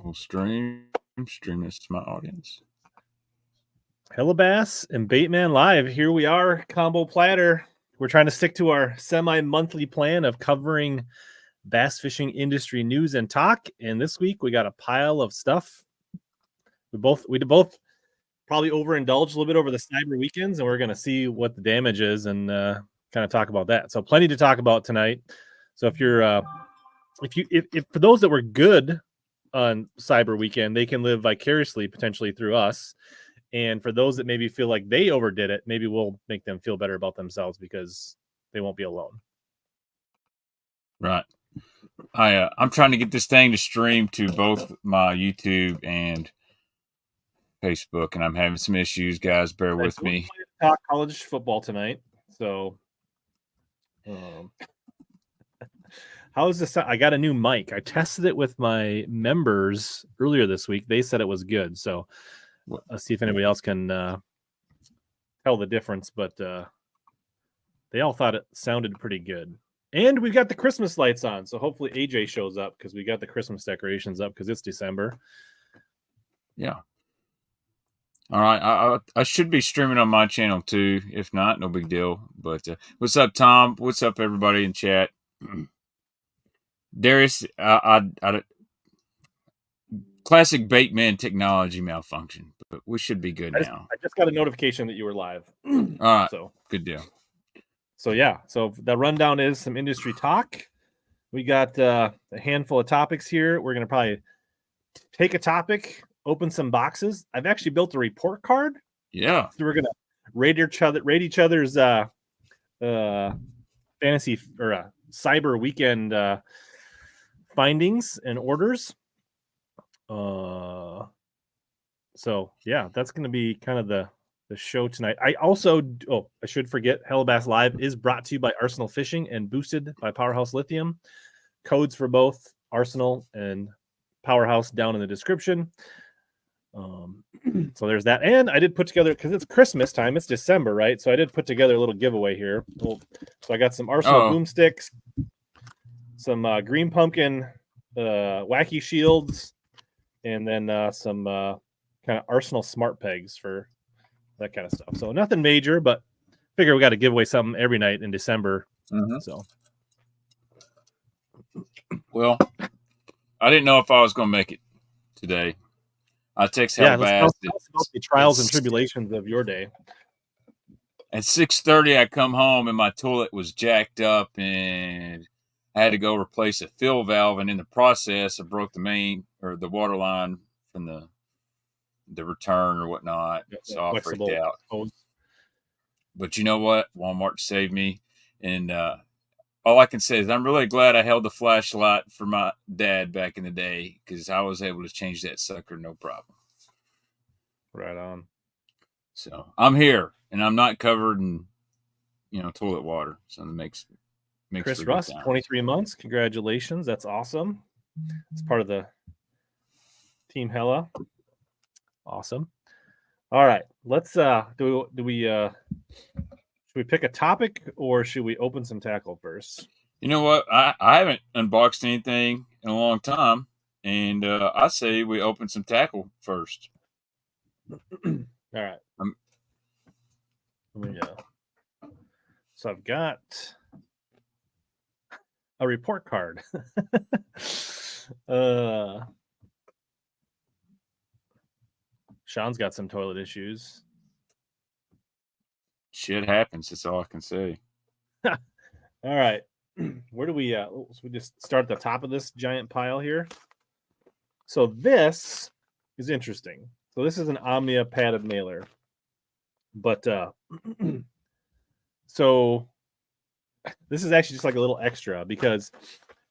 We'll stream this to my audience. HellaBass and Baitman live. Here we are, combo platter. We're trying to stick to our semi-monthly plan of covering bass fishing industry news and talk. And this week we got a pile of stuff. We both probably overindulged a little bit over the cyber weekends, and we're going to see what the damage is and kind of talk about that. So plenty to talk about tonight. So if you're if for those that were good on cyber weekend, they can live vicariously potentially through us. And for those that maybe feel like they overdid it, maybe we'll make them feel better about themselves because they won't be alone. Right. I'm trying to get this thing to stream to both my YouTube and Facebook, and I'm having some issues, guys. Bear with me. Talk college football tonight. So, how is this? I got a new mic. I tested it with my members earlier this week. They said it was good. So, let's see if anybody else can tell the difference. But they all thought it sounded pretty good. And we've got the Christmas lights on. So hopefully AJ shows up because we got the Christmas decorations up because it's December. Yeah. All right. I should be streaming on my channel too. If not, no big deal. But what's up, Tom? What's up, everybody in chat? Darius, classic Baitman technology malfunction, but we should be good now. I just got a notification that you were live. All right. So good deal. So yeah, so the rundown is some industry talk. We got a handful of topics here. We're going to probably take a topic, open some boxes. I've actually built a report card. Yeah. So we're going to rate each other's fantasy or cyber weekend findings and orders. So yeah, that's going to be kind of the show tonight. I also, I should forget, HellaBass Live is brought to you by Arsenal Fishing and boosted by Powerhouse Lithium. Codes for both Arsenal and Powerhouse down in the description. So there's that. And I did put together, because it's Christmas time, it's December, right? So I did put together a little giveaway here. So I got some Arsenal boomsticks, some green pumpkin wacky shields, and then some kind of Arsenal smart pegs for that kind of stuff. So nothing major, but figure we got to give away something every night in December. So, well, I didn't know if I was going to make it today. I text HellaBass. Let's talk about the trials and tribulations of your day. At 6:30, I come home and my toilet was jacked up, and I had to go replace a fill valve. And in the process, I broke the main or the water line from the return or whatnot. So I freaked out. But you know what? Walmart saved me. And all I can say is I'm really glad I held the flashlight for my dad back in the day, because I was able to change that sucker no problem. Right on. So I'm here, and I'm not covered in, toilet water. So it makes Chris Russ, 23 months. Congratulations. That's awesome. It's part of the Team Hella. Awesome. All right, let's should we pick a topic or should we open some tackle first? You know what? I haven't unboxed anything in a long time, and I say we open some tackle first. All right. So I've got a report card. Sean's got some toilet issues. Shit happens. That's all I can say. All right. Where do we so we just start at the top of this giant pile here. So this is interesting. So this is an Omnia padded mailer. But so this is actually just like a little extra because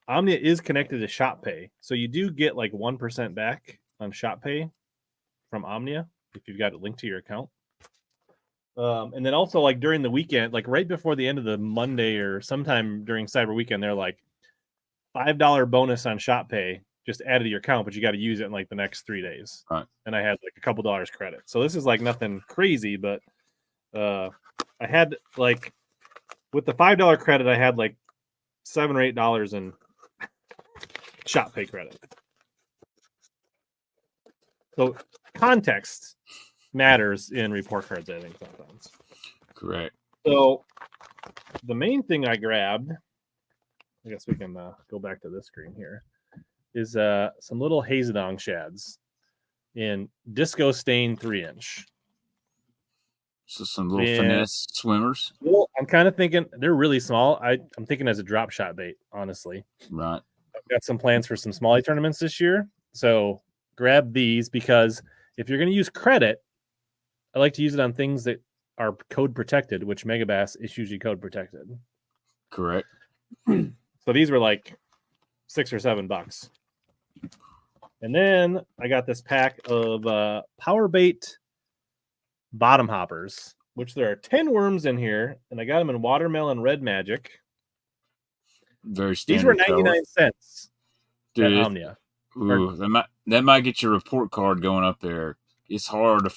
Omnia is connected to ShopPay. So you do get like 1% back on ShopPay from Omnia if you've got it linked to your account. And then also like during the weekend, like right before the end of the Monday or sometime during Cyber Weekend, they're like $5 bonus on ShopPay just added to your account, but you got to use it in like the next 3 days. Right. And I had like a couple dollars credit. So this is like nothing crazy, but I had like with the $5 credit, I had like $7 or $8 in ShopPay credit. So context matters in report cards, I think, sometimes. Correct. So the main thing I grabbed, I guess we can go back to this screen here, is some little Hazedong shads in disco stain 3-inch. So some little finesse swimmers. Well, I'm kind of thinking they're really small. I'm thinking as a drop shot bait, honestly. Right. I've got some plans for some smallie tournaments this year. So grab these, because if you're going to use credit, I like to use it on things that are code protected, which Megabass is usually code protected. Correct. So these were like $6 or $7. And then I got this pack of power bait bottom hoppers, which there are 10 worms in here, and I got them in watermelon red magic. Very standard. These were 99 cents at Omnia. Ooh, that might get your report card going up there. It's hard to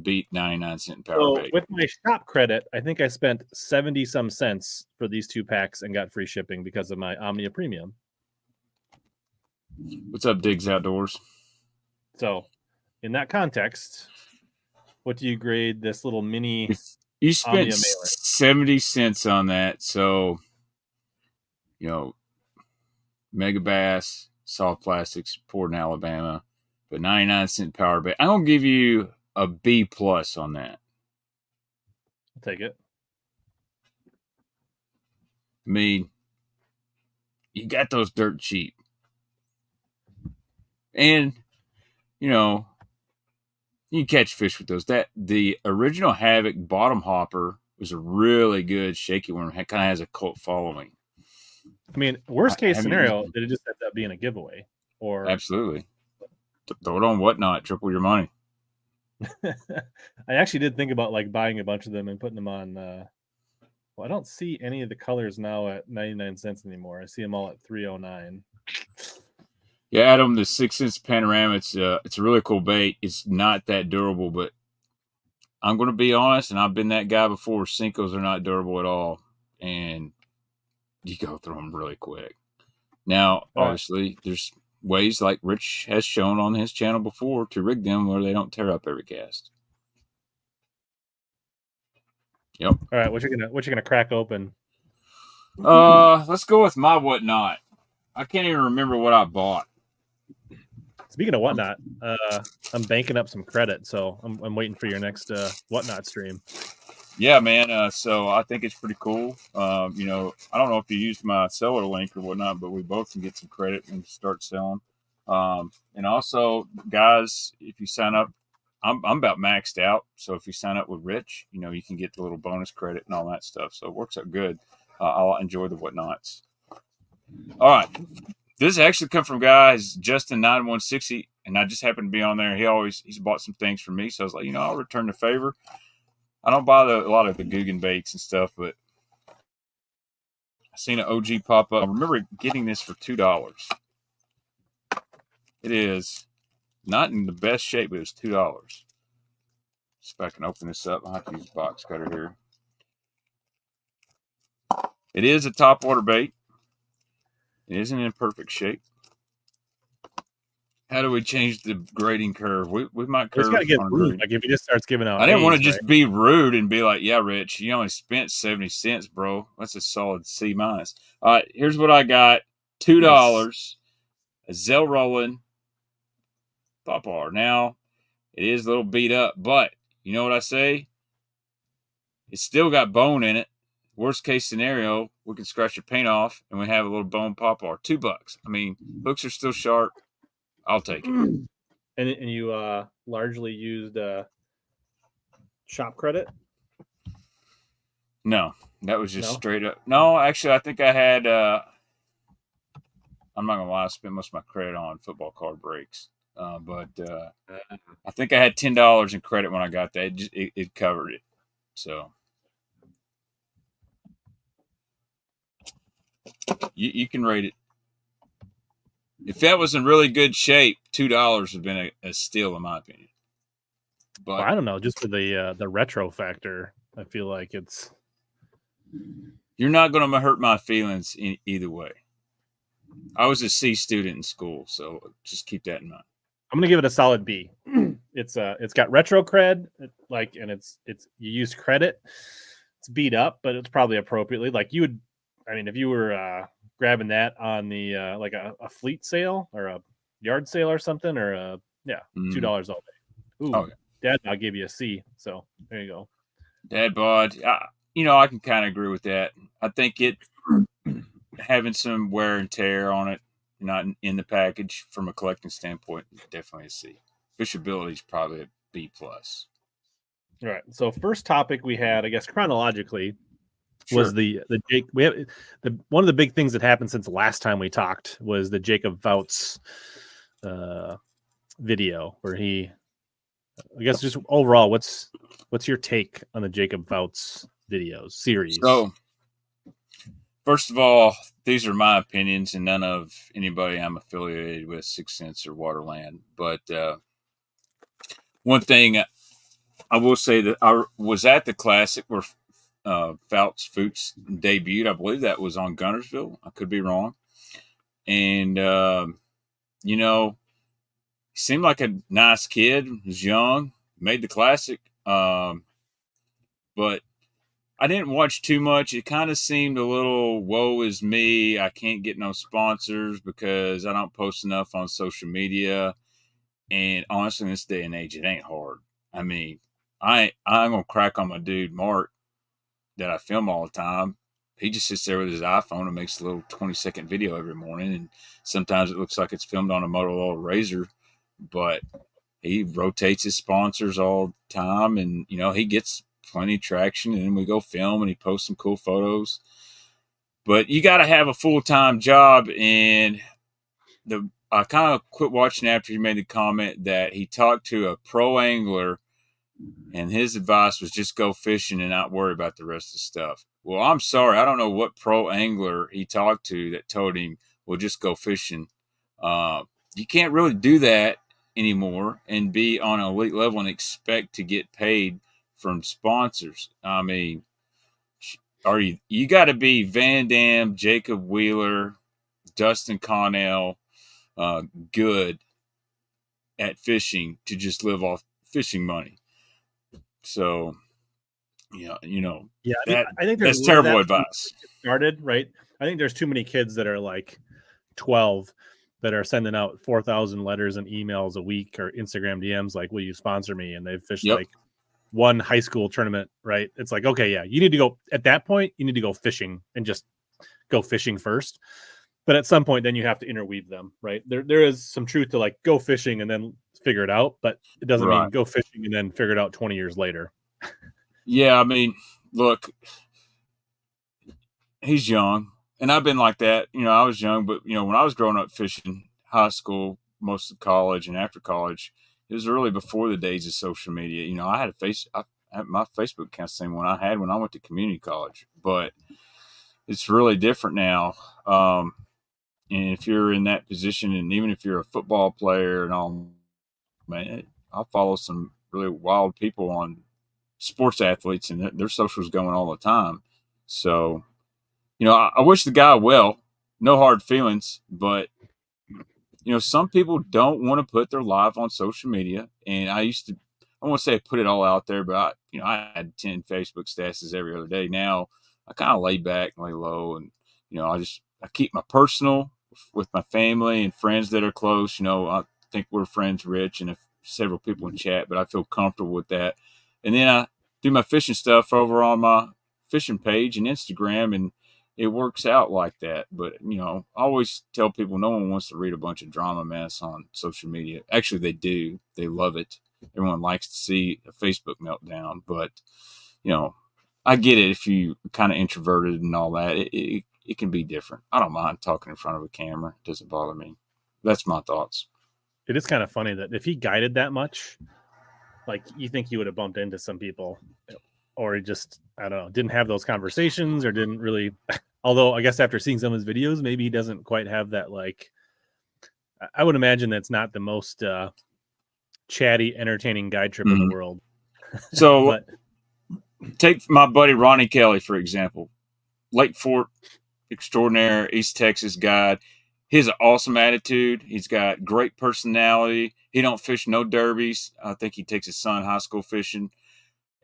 beat 99-cent power bait. With my shop credit, I think I spent 70 some cents for these 2 packs and got free shipping because of my Omnia Premium. What's up, Diggs Outdoors? So, in that context, what do you grade this little mini? You spent 70 cents on that, so Megabass, Soft Plastics, poured in Alabama, but 99-cent power bait. I'm gonna give you a B+ on that. I'll take it. I mean, you got those dirt cheap, and you can catch fish with those. The original Havoc bottom hopper was a really good shaky worm. It kind of has a cult following. I mean, worst case scenario, that it just ends up being a giveaway. Or absolutely, throw it on Whatnot, triple your money. I actually did think about like buying a bunch of them and putting them on. Well, I don't see any of the colors now at 99 cents anymore. I see them all at $3.09. Yeah, Adam, the 6-inch panorama. It's a really cool bait. It's not that durable, but I'm going to be honest, and I've been that guy before. Sinkos are not durable at all, and you go through them really quick. Now, obviously, there's ways like Rich has shown on his channel before to rig them where they don't tear up every cast. Yep. All right, what you gonna crack open? Let's go with my Whatnot. I can't even remember what I bought. Speaking of Whatnot, I'm banking up some credit, so I'm waiting for your next Whatnot stream. Yeah, man. So I think it's pretty cool. I don't know if you used my seller link or whatnot, but we both can get some credit and start selling. And also, guys, if you sign up, I'm about maxed out. So if you sign up with Rich, you can get the little bonus credit and all that stuff. So it works out good. I'll enjoy the Whatnots. All right. This actually come from guys Justin9160, and I just happened to be on there. He's bought some things from me, so I was like, I'll return the favor. I don't buy a lot of the Guggen baits and stuff, but I seen an OG pop up. I remember getting this for $2. It is not in the best shape, but it was $2. See if I can open this up. I'll have to use a box cutter here. It is a top water bait. It isn't in perfect shape. How do we change the grading curve? We might curve. It's got to get rude. Like if he just starts giving out. I didn't want to just be rude and be like, "Yeah, Rich, you only spent 70 cents, bro. That's a solid C-." All right, here's what I got: $2, a Zell Rolling Pop R. Now it is a little beat up, but you know what I say? It's still got bone in it. Worst case scenario, we can scratch your paint off and we have a little bone pop R. $2. I mean, hooks are still sharp. I'll take it. And you largely used shop credit? No, that was just straight up. No, actually, I think I had. I'm not gonna lie, I spent most of my credit on football card breaks, but I think I had $10 in credit when I got that. It covered it, so. You can rate it. If that was in really good shape, $2 would have been a steal, in my opinion. But I don't know, just for the retro factor, I feel like it's. You're not going to hurt my feelings in either way. I was a C student in school, so just keep that in mind. I'm going to give it a solid B. it's got retro cred, like, and it's you use credit. It's beat up, but it's probably appropriately. Like you would, I mean, if you were grabbing that on the like a fleet sale or a yard sale or something, or $2 all day. Ooh, Okay. Dad, I'll give you a C. So there you go. Dad bod. I can kind of agree with that. I think it having some wear and tear on it, not in the package from a collecting standpoint, definitely a C. Fishability is probably a B plus. All right. So first topic we had, I guess chronologically, was Sure. the Jake. We have one of the big things that happened since last time we talked was the Jacob Vouts video where he, I guess just overall, what's your take on the Jacob Vouts videos series? So, first of all, these are my opinions and none of anybody I'm affiliated with, Sixth Sense or Waterland. But one thing I will say that I was at the Classic where Fouts debuted. I believe that was on Guntersville. I could be wrong. And, he seemed like a nice kid, was young, made the Classic. But I didn't watch too much. It kind of seemed a little, woe is me. I can't get no sponsors because I don't post enough on social media. And honestly, in this day and age, it ain't hard. I mean, I'm going to crack on my dude, Mark, that I film all the time. He just sits there with his iPhone and makes a little 20-second video every morning. And sometimes it looks like it's filmed on a Motorola Razr, but he rotates his sponsors all the time. And, he gets plenty of traction, and then we go film and he posts some cool photos. But you got to have a full-time job. And I kind of quit watching after he made the comment that he talked to a pro angler and his advice was just go fishing and not worry about the rest of the stuff. Well, I'm sorry. I don't know what pro angler he talked to that told him, well, just go fishing. You can't really do that anymore and be on an elite level and expect to get paid from sponsors. I mean, you got to be Van Dam, Jacob Wheeler, Dustin Connell, good at fishing to just live off fishing money. So, yeah, I think that's terrible advice. Started right. I think there's too many kids that are like 12 that are sending out 4,000 letters and emails a week or Instagram DMs like, "Will you sponsor me?" And they've fished like one high school tournament, right? It's like, okay, yeah, you need to go at that point. You need to go fishing and just go fishing first. But at some point, then you have to interweave them, right? There is some truth to like go fishing and then figure it out, but it doesn't mean go fishing and then figure it out 20 years later. Yeah, I mean, look, he's young, and I've been like that. I was young, but when I was growing up fishing, high school, most of college, and after college, it was really before the days of social media. I had I had my Facebook account, the same one I had when I went to community college, but it's really different now. And if you're in that position, and even if you're a football player and all, man, I follow some really wild people on sports athletes, and their socials going all the time. So, I wish the guy well, no hard feelings, but some people don't want to put their life on social media. And I won't say I put it all out there, but I had 10 Facebook statuses every other day. Now I kind of lay back and lay low, and I keep my personal with my family and friends that are close. I think we're friends, Rich, and several people in chat, but I feel comfortable with that. And then I do my fishing stuff over on my fishing page and Instagram, and it works out like that. But, I always tell people no one wants to read a bunch of drama mess on social media. Actually, they do. They love it. Everyone likes to see a Facebook meltdown. But, I get it if you kind of introverted and all that. It can be different. I don't mind talking in front of a camera. It doesn't bother me. That's my thoughts. It is kind of funny that if he guided that much, like you think he would have bumped into some people, or he just, I don't know, didn't have those conversations or didn't really, although I guess after seeing some of his videos, maybe he doesn't quite have that, like, I would imagine that's not the most chatty, entertaining guide trip in the world. So take my buddy Ronnie Kelly, for example, Lake Fort extraordinaire, East Texas guide. he has an awesome attitude. He's got great personality. He don't fish no derbies. I think he takes his son high school fishing,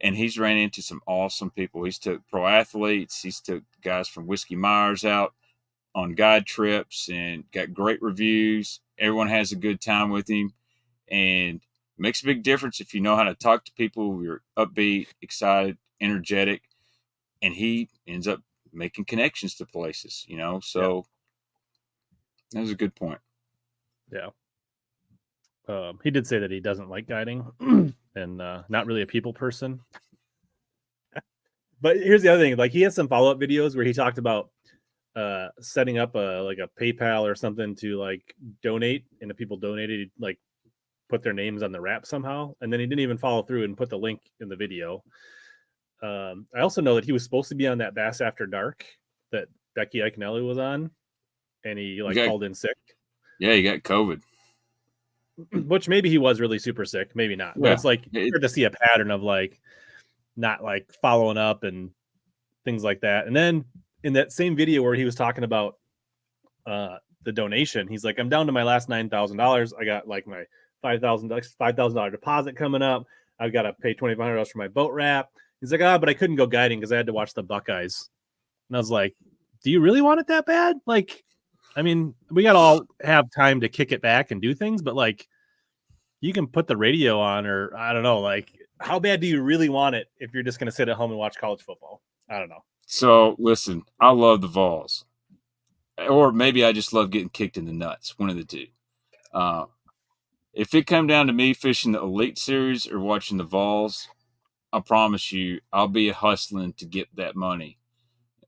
and he's ran into some awesome people. He's took pro athletes. He's took guys from Whiskey Myers out on guide trips and got great reviews. Everyone has a good time with him, and makes a big difference if you know how to talk to people. You're upbeat, excited, energetic, and he ends up making connections to places, you know. So that was a good point. Yeah. He did say that he doesn't like guiding and not really a people person. But here's the other thing. Like, he has some follow-up videos where he talked about setting up a PayPal or something to like donate, and if people donated, he'd like put their names on the wrap somehow. And then he didn't even follow through and put the link in the video. I also know that he was supposed to be on that Bass After Dark that Becky Iaconelli was on, and he called in sick. Yeah, he got COVID. Which maybe he was really super sick, maybe not. But it's like hard to see a pattern of like not like following up and things like that. And then in that same video where he was talking about the donation, he's like, I'm down to my last $9,000. I got like my $5,000 deposit coming up. I've got to pay $2,500 for my boat wrap. He's like, but I couldn't go guiding because I had to watch the Buckeyes. And I was like, do you really want it that bad? Like, I mean, we got to all have time to kick it back and do things, but like, you can put the radio on, or I don't know, like, how bad do you really want it if you're just going to sit at home and watch college football? I don't know. So listen, I love the Vols, or maybe I just love getting kicked in the nuts. One of the two. If it come down to me fishing the Elite Series or watching the Vols, I promise you, I'll be hustling to get that money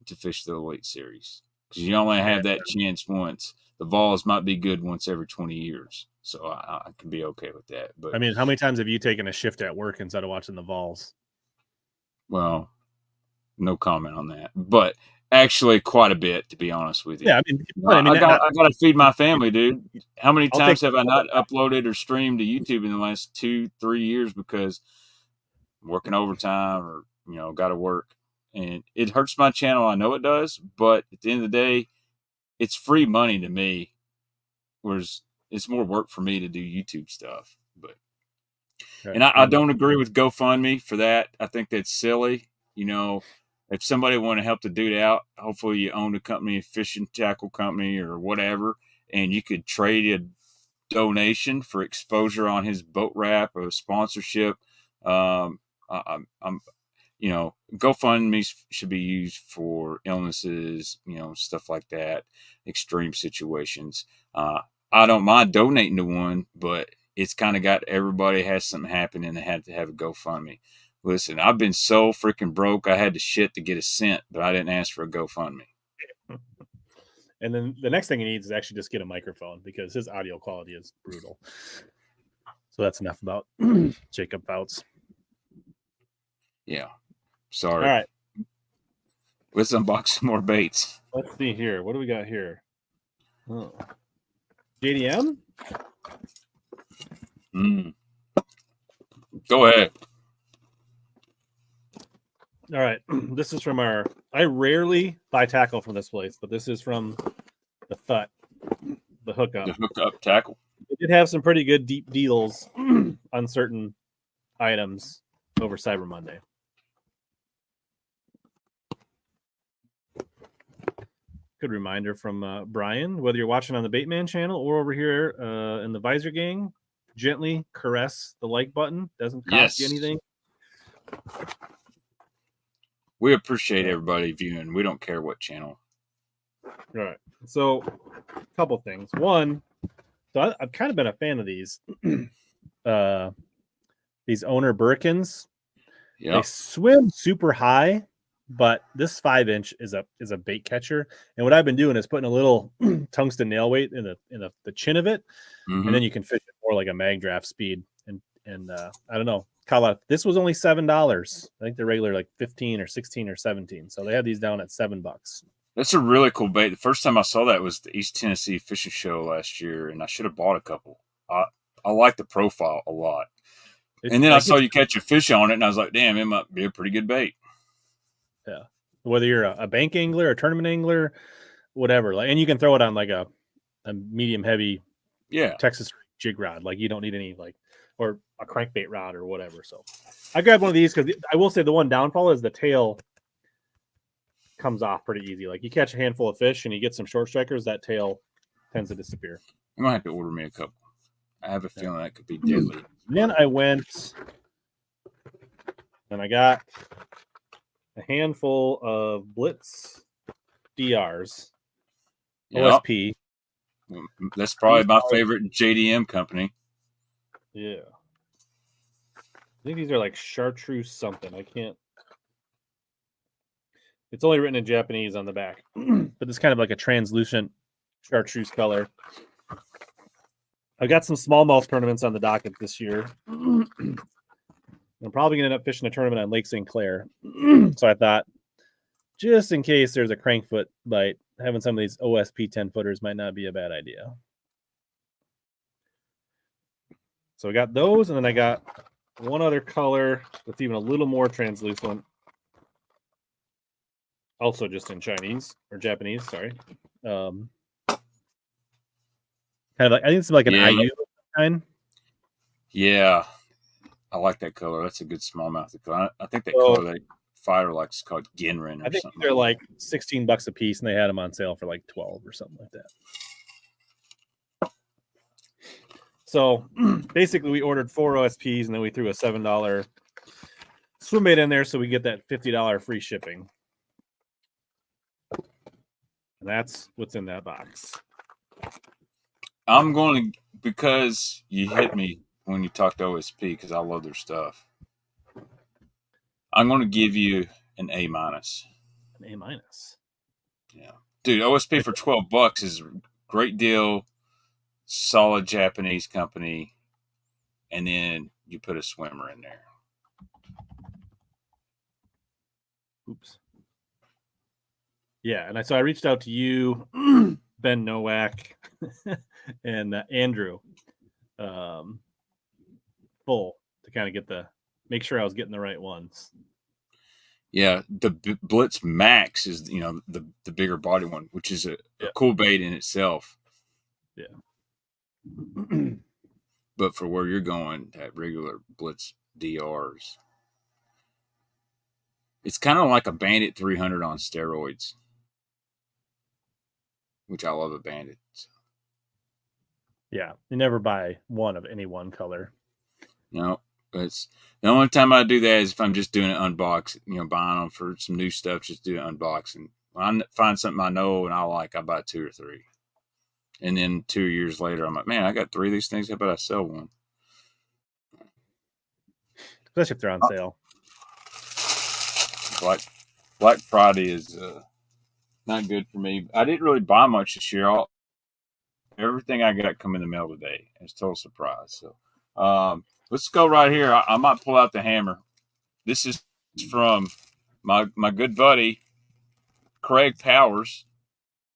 to fish the Elite Series, because you only have that chance once. The Vols might be good once every 20 years, so I can be okay with that. But I mean, how many times have you taken a shift at work instead of watching the Vols? Well, no comment on that, but actually quite a bit, to be honest with you. Yeah, I got to feed my family, dude. How many times have I not uploaded or streamed to YouTube in the last 2-3 years because I'm working overtime or, you know, got to work? And it hurts my channel. I know it does, but at the end of the day, it's free money to me, whereas it's more work for me to do YouTube stuff. But and I don't agree with GoFundMe for that. I think that's silly. You know, if somebody want to help the dude out, hopefully you own a company, a fishing tackle company or whatever, and you could trade a donation for exposure on his boat wrap or sponsorship. I'm you know, GoFundMe should be used for illnesses, you know, stuff like that, extreme situations. I don't mind donating to one, but it's kind of got everybody has something happen and they had to have a GoFundMe. Listen, I've been so freaking broke. I had to shit to get a cent, but I didn't ask for a GoFundMe. And then the next thing he needs is actually just get a microphone, because his audio quality is brutal. So that's enough about Jacob Fouts. Yeah. Sorry. All right. Let's unbox some more baits. Let's see here. What do we got here? Oh. JDM? Go ahead. All right. This is from I rarely buy tackle from this place, but this is from the Thut, the hookup. The hookup tackle. It did have some pretty good deep deals on certain items over Cyber Monday. Good reminder from Brian, whether you're watching on the Baitman channel or over here in the Visor Gang, gently caress the like button. Doesn't cost you anything. We appreciate everybody viewing. We don't care what channel. All right. So, a couple things. One, so I've kind of been a fan of these owner Birkins. Yeah. They swim super high, but this 5-inch is a bait catcher. And what I've been doing is putting a little tungsten nail weight in the chin of it, and then you can fish it more like a mag draft speed. And I don't know. Colorado, this was only $7. I think they're regular like 15 or 16 or 17. So they had these down at $7. That's a really cool bait. The first time I saw that was the East Tennessee Fishing Show last year, and I should have bought a couple. I like the profile a lot. And then I saw you catch a fish on it, and I was like, damn, it might be a pretty good bait. Yeah. Whether you're a bank angler, a tournament angler, whatever. And you can throw it on like a a medium heavy Yeah. Texas jig rod. Like you don't need any or a crankbait rod or whatever. So I grabbed one of these because I will say the one downfall is the tail comes off pretty easy. Like you catch a handful of fish and you get some short strikers, that tail tends to disappear. I'm gonna have to order me a couple. I have a feeling that could be deadly. Then I went and I got a handful of Blitz DRs, OSP. That's probably my favorite JDM company. Yeah. I think these are like chartreuse something. I can't. It's only written in Japanese on the back, but it's kind of like a translucent chartreuse color. I've got some smallmouth tournaments on the docket this year. I'm probably going to end up fishing a tournament on Lake St. Clair. So I thought, just in case there's a crankfoot bite, having some of these OSP 10-footers might not be a bad idea. So I got those, and then I got one other color that's even a little more translucent. Also just in Chinese or Japanese, sorry. Kind of like, I think it's like an IU kind. Yeah. I like that color. That's a good smallmouth color. I think that color they fighter likes is called Genrin or I think something. they're like $16 a piece, and they had them on sale for like 12 or something like that. So basically, we ordered 4 OSPs, and then we threw a $7 swim bait in there, so we get that $50 free shipping. And that's what's in that box. I'm going to, because you hit me when you talked OSP, because I love their stuff. I'm going to give you an A-. An A-. Yeah. Dude, OSP for $12 is a great deal. Solid Japanese company. And then you put a swimmer in there. Oops. Yeah, and so I reached out to you, Ben Nowak, and Andrew, full to kind of make sure I was getting the right ones. Yeah, the Blitz Max is the bigger body one, which is a cool bait in itself. Yeah. But for where you're going, that regular Blitz DRs, it's kind of like a Bandit 300 on steroids, which I love a Bandit. Yeah, you never buy one of any one color. No, it's the only time I do that is if I'm just doing an unbox, buying them for some new stuff, just do an unboxing. When I find something I know and I like, I buy 2 or 3. And then 2 years later, I'm like, man, I got 3 of these things. How about I sell one? Especially if they're on sale. Black Friday is not good for me. I didn't really buy much this year. Everything I got come in the mail today. It's a total surprise. So let's go right here. I might pull out the hammer. This is from my good buddy, Craig Powers.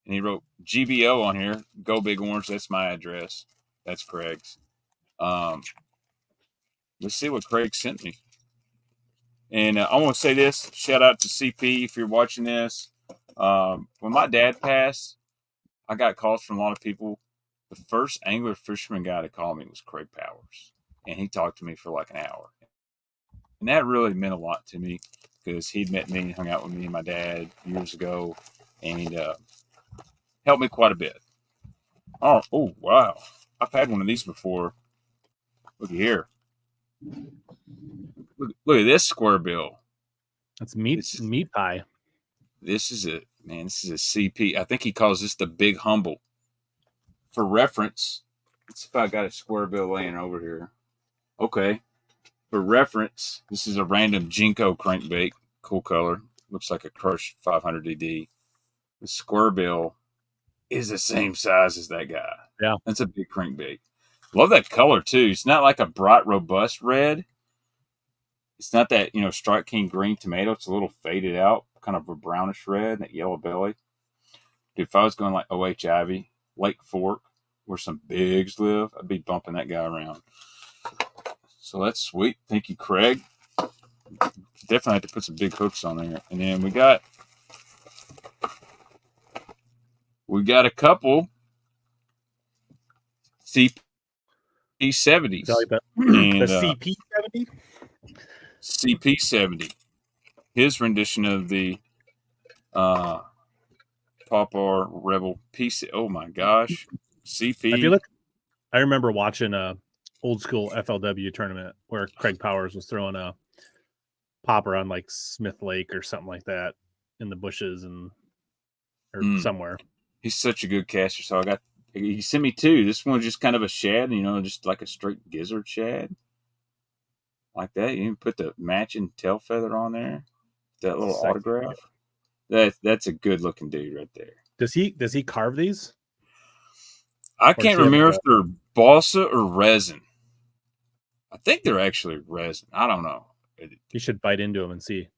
And he wrote GBO on here. Go Big Orange. That's my address. That's Craig's. Let's see what Craig sent me. And I want to say this. Shout out to CP if you're watching this. When my dad passed, I got calls from a lot of people. The first angler fisherman guy to call me was Craig Powers. And he talked to me for like an hour. And that really meant a lot to me because he'd met me and hung out with me and my dad years ago. And helped me quite a bit. Oh, wow. I've had one of these before. Look here. Look at this square bill. That's meat pie. This is a CP. I think he calls this the Big Humble. For reference, let's see if I got a square bill laying over here. Okay. For reference, this is a random Jinko crankbait. Cool color. Looks like a Crush 500 DD. The square bill is the same size as that guy. Yeah. That's a big crankbait. Love that color, too. It's not like a bright, robust red. It's not that, Strike King green tomato. It's a little faded out, kind of a brownish red, that yellow belly. Dude, if I was going like OH Ivy, Lake Fork, where some bigs live, I'd be bumping that guy around. So that's sweet. Thank you, Craig. Definitely have to put some big hooks on there. And then we got a couple CP70s. Is that like the And CP70? CP70. His rendition of the Papa Rebel PC. Oh my gosh. CP. I feel like I remember watching a old school FLW tournament where Craig Powers was throwing a popper on like Smith Lake or something like that in the bushes or somewhere. He's such a good caster. So he sent me two. This one's just kind of a shad, just like a straight gizzard shad. Like that. You can put the matching tail feather on there. That little autograph. That's a good looking dude right there. Does he carve these? I can't remember if they're balsa or resin. I think they're actually resin. I don't know. You should bite into them and see.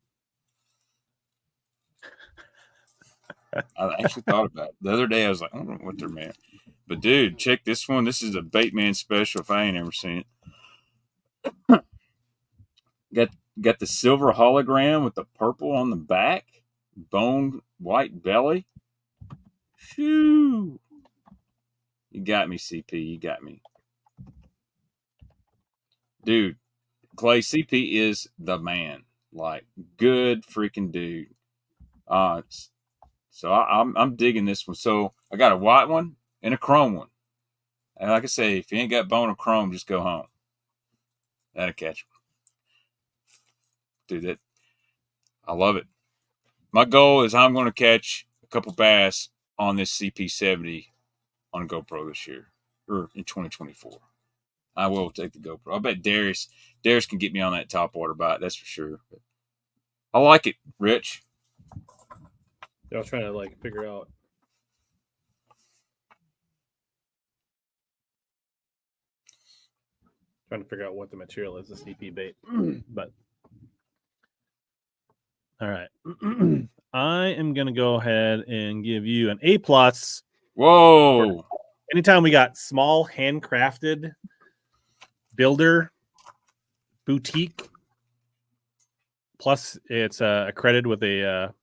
I actually thought about it. The other day I was like, I don't know what they're made. But dude, check this one. This is a Baitman special if I ain't ever seen it. Got the silver hologram with the purple on the back. Bone white belly. Shoo. You got me, CP. You got me. Dude, Clay, CP is the man. Like, good freaking dude. So I'm digging this one. So I got a white one and a chrome one. And like I say, if you ain't got bone or chrome, just go home. That'll catch them. Dude, I love it. My goal is I'm going to catch a couple bass on this CP70 on GoPro this year or in 2024. I will take the GoPro. I bet Darius can get me on that topwater bite. That's for sure. But I like it, Rich. I was trying to figure out. Trying to figure out what the material is, the CP bait. But all right. I am going to go ahead and give you an A+. Whoa. Anytime we got small handcrafted builder boutique, plus it's accredited with an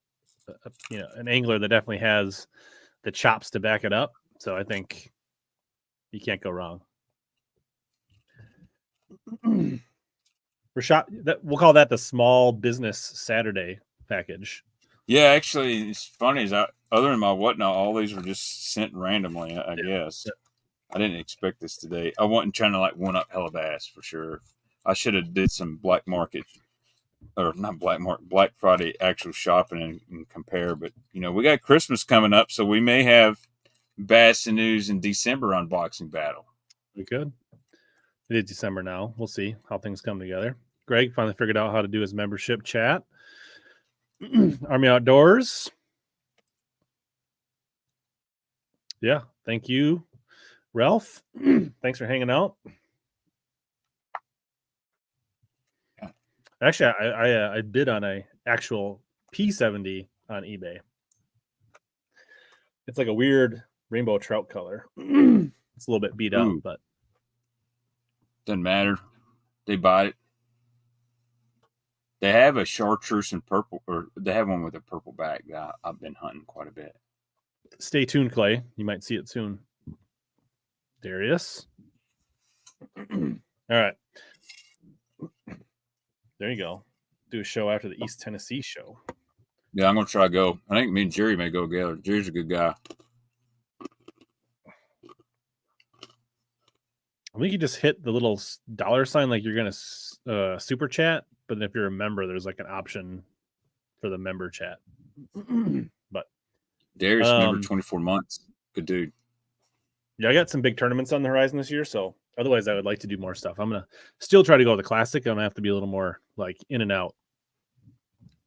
angler that definitely has the chops to back it up. So I think you can't go wrong. We'll call that the small business Saturday package. Yeah, actually, it's funny. Other than my whatnot, all these were just sent randomly. I guess I didn't expect this today. I wasn't trying to one up HellaBass for sure. I should have did some black market or not black market, Black Friday actual shopping and compare. But we got Christmas coming up, so we may have Bass and News in December unboxing battle. We could. It is December now. We'll see how things come together. Greg finally figured out how to do his membership chat. Army Outdoors. Yeah, thank you, Ralph. Thanks for hanging out. Yeah. Actually, I bid on a actual P70 on eBay. It's like a weird rainbow trout color. It's a little bit beat up, but doesn't matter. They buy it. They have a chartreuse and purple, or they have one with a purple back that I've been hunting quite a bit. Stay tuned, Clay. You might see it soon. Darius. All right. There you go. Do a show after the East Tennessee show. Yeah, I'm going to try to go. I think me and Jerry may go together. Jerry's a good guy. I think you just hit the little $ sign like you're going to super chat, but if you're a member, there's an option for the member chat. But Darius, member 24 months. Good dude. Yeah, I got some big tournaments on the horizon this year, so otherwise I would like to do more stuff. I'm going to still try to go to the Classic. I'm going to have to be a little more in and out.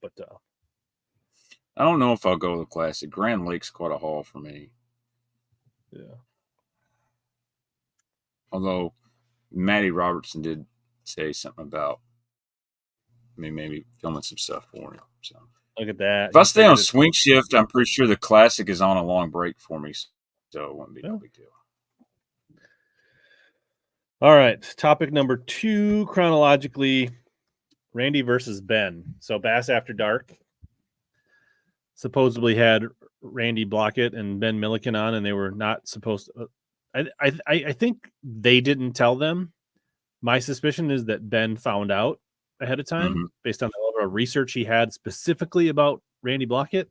But I don't know if I'll go to the Classic. Grand Lake's quite a haul for me. Yeah. Although Matty Robertson did say something about me maybe filming some stuff for him. So look at that. If I stay on swing shift, I'm pretty sure the Classic is on a long break for me, so it wouldn't be no big deal. All right. Topic number 2, chronologically, Randy versus Ben. So Bass After Dark supposedly had Randy Blockett and Ben Milliken on, and they were not supposed to. I think they didn't tell them. My suspicion is that Ben found out ahead of time Mm-hmm. based on the level of research he had specifically about Randy Blockett.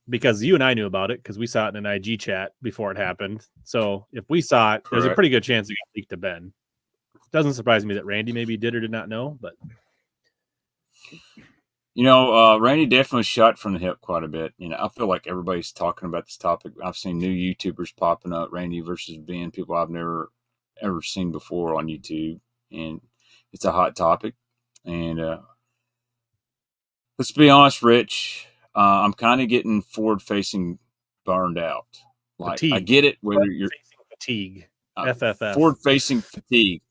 Because you and I knew about it because we saw it in an IG chat before it happened. So if we saw it, there's a Correct. pretty good chance it got leaked to Ben. Doesn't surprise me that Randy maybe did or did not know, but Randy definitely shot from the hip quite a bit. I feel like everybody's talking about this topic. I've seen new YouTubers popping up, Randy versus Ben, people I've never ever seen before on YouTube, and it's a hot topic. And let's be honest, Rich, I'm kind of getting forward-facing burned out. Like I fatigue. get it, whether you're Fatigue. uh, FFF. forward-facing fatigue.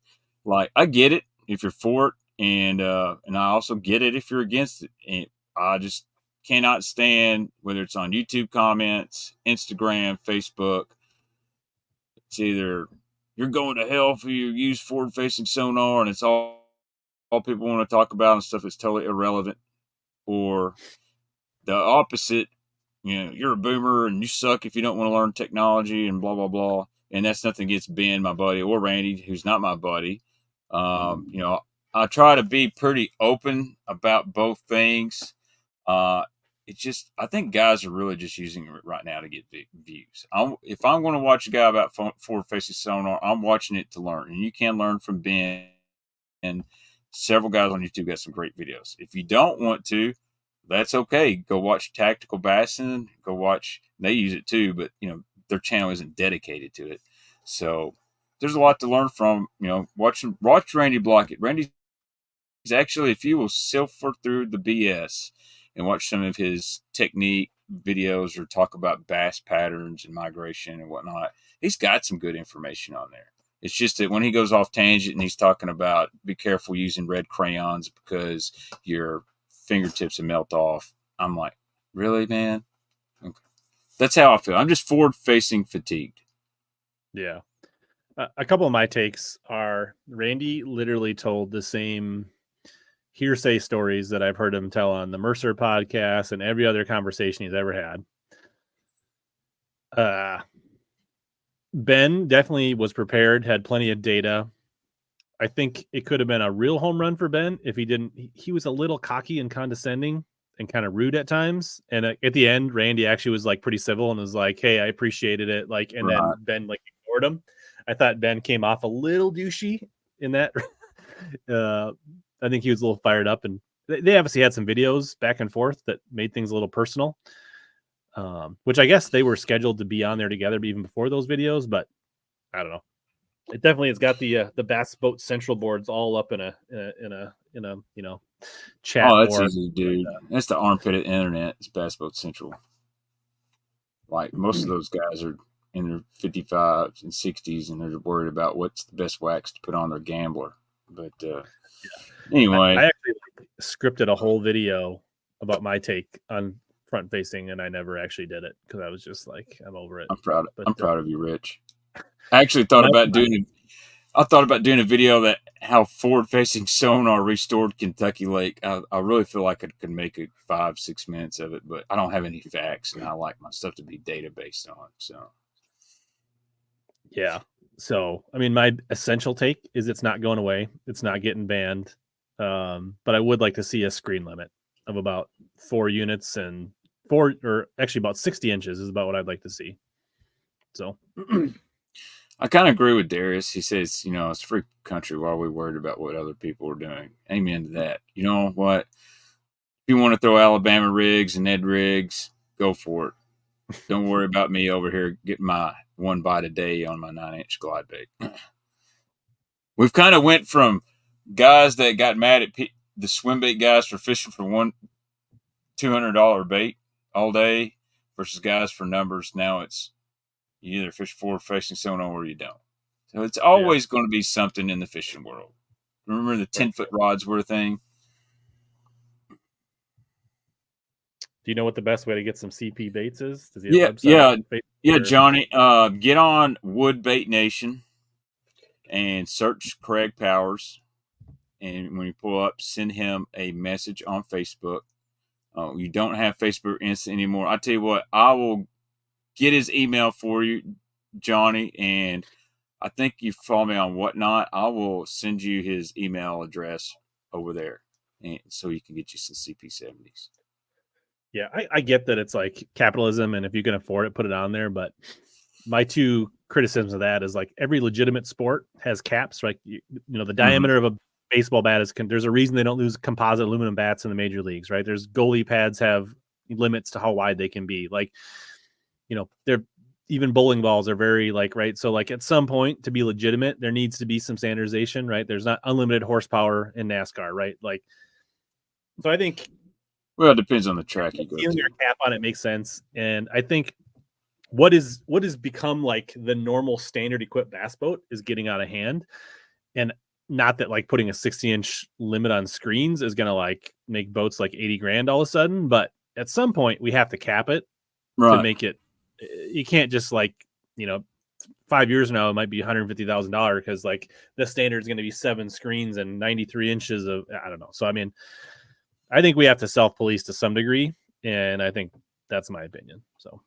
Like I get it if you're for it, and I also get it if you're against it. And I just cannot stand whether it's on YouTube comments, Instagram, Facebook. It's either you're going to hell if you use forward-facing sonar, and it's all people want to talk about and stuff that's totally irrelevant, or the opposite. You're a boomer and you suck if you don't want to learn technology and blah blah blah. And that's nothing against Ben, my buddy, or Randy, who's not my buddy. I try to be pretty open about both things. It's just I think guys are really just using it right now to get views. If I'm going to watch a guy about forward-facing sonar, I'm watching it to learn, and you can learn from Ben. And several guys on YouTube got some great videos. If you don't want to, that's okay. Go watch Tactical Bassin. Go watch. They use it too, but their channel isn't dedicated to it. So there's a lot to learn from. Watch Randy Blockett. Randy's actually, if you will suffer through the BS and watch some of his technique videos or talk about bass patterns and migration and whatnot, he's got some good information on there. It's just that when he goes off tangent and he's talking about be careful using red crayons because your fingertips will melt off, I'm like, really, man? Okay. That's how I feel. I'm just forward-facing fatigued. Yeah. A couple of my takes are Randy literally told the same hearsay stories that I've heard him tell on the Mercer podcast and every other conversation he's ever had. Ben definitely was prepared, had plenty of data. I think it could have been a real home run for Ben if he didn't. He was a little cocky and condescending and kind of rude at times. And at the end, Randy actually was like pretty civil and was like, "Hey, I appreciated it." Like, and then Ben like ignored him. I thought Ben came off a little douchey in that. I think he was a little fired up, and they obviously had some videos back and forth that made things a little personal. Which I guess they were scheduled to be on there together even before those videos, but I don't know. It definitely has got the Bass Boat Central boards all up in a chat. Oh, that's board. easy, dude. That's the armpit of the internet. It's Bass Boat Central. Like most of those guys are in their 55s and 60s, and they're worried about what's the best wax to put on their gambler. But anyway, I actually scripted a whole video about my take on front facing, and I never actually did it because I was just like, I'm over it. I'm proud. But, I'm proud of you, Rich. I actually thought about doing a video that how forward-facing sonar restored Kentucky Lake. I really feel like I could make it 5-6 minutes of it, but I don't have any facts, and I like my stuff to be data-based on. So, yeah. So, I mean, my essential take is it's not going away. It's not getting banned. But I would like to see a screen limit of about 4 units and about 60 inches is about what I'd like to see. So. I kind of agree with Darius. He says, it's a free country. Why are we worried about what other people are doing? Amen to that. You know what? If you want to throw Alabama rigs and Ned rigs, go for it. Don't worry about me over here getting my 1 bite a day on my 9-inch glide bait. We've kind of went from guys that got mad at the swim bait guys for fishing for $200 bait all day versus guys for numbers. Now it's you either fish forward-facing sonar or you don't. So it's always going to be something in the fishing world. Remember the 10-foot rods were a thing? Do you know what the best way to get some CP baits is? Does he have a website? Yeah, Johnny. Get on Wood Bait Nation and search Craig Powers. And when you pull up, send him a message on Facebook. You don't have Facebook Instant anymore. I tell you what, I will get his email for you, Johnny, and I think you follow me on Whatnot. I will send you his email address over there, and so you can get you some CP70s. Yeah, I get that it's like capitalism, and if you can afford it, put it on there. But my two criticisms of that is like every legitimate sport has caps, right? You know, the diameter of a baseball bat is there's a reason they don't use composite aluminum bats in the major leagues, right? There's goalie pads have limits to how wide they can be. Like, you know, they're even bowling balls are very like, right. So like at some point to be legitimate, there needs to be some standardization, right? There's not unlimited horsepower in NASCAR, right? Like, so I think, well, it depends on the track you go feeling to. your cap on it makes sense. And I think what has become like the normal standard equipped bass boat is getting out of hand. And not that like putting a 60-inch limit on screens is gonna like make boats like 80 grand all of a sudden, but at some point we have to cap it to Right. make it. You can't just like, you know, 5 years from now it might be $150,000 because like the standard is going to be 7 screens and 93 inches of, I don't know. So I mean, I think we have to self-police to some degree, and I think that's my opinion. So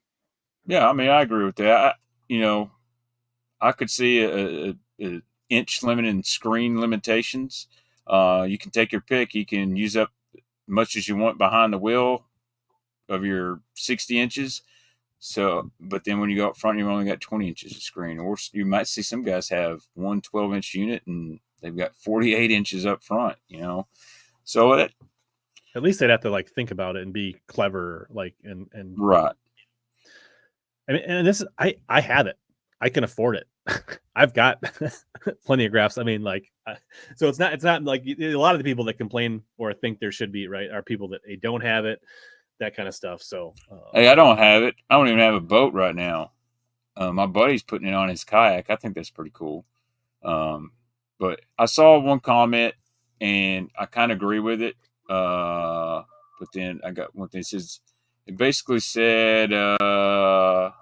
Yeah, I mean, I agree with that. You know, I could see a inch limit and screen limitations. You can take your pick. You can use up as much as you want behind the wheel of your 60 inches. So, but then when you go up front, you've only got 20 inches of screen. Or you might see some guys have one 12-inch unit and they've got 48 inches up front, you know. So at least they'd have to like think about it and be clever, like and right. I mean, and this I have it. I can afford it. I've got plenty of graphs. I mean, like, so it's not like a lot of the people that complain or think there should be, right, are people that they don't have it, that kind of stuff. So, Hey, I don't have it. I don't even have a boat right now. My buddy's putting it on his kayak. I think that's pretty cool. But I saw one comment and I kind of agree with it. But then I got one thing that says, it basically said about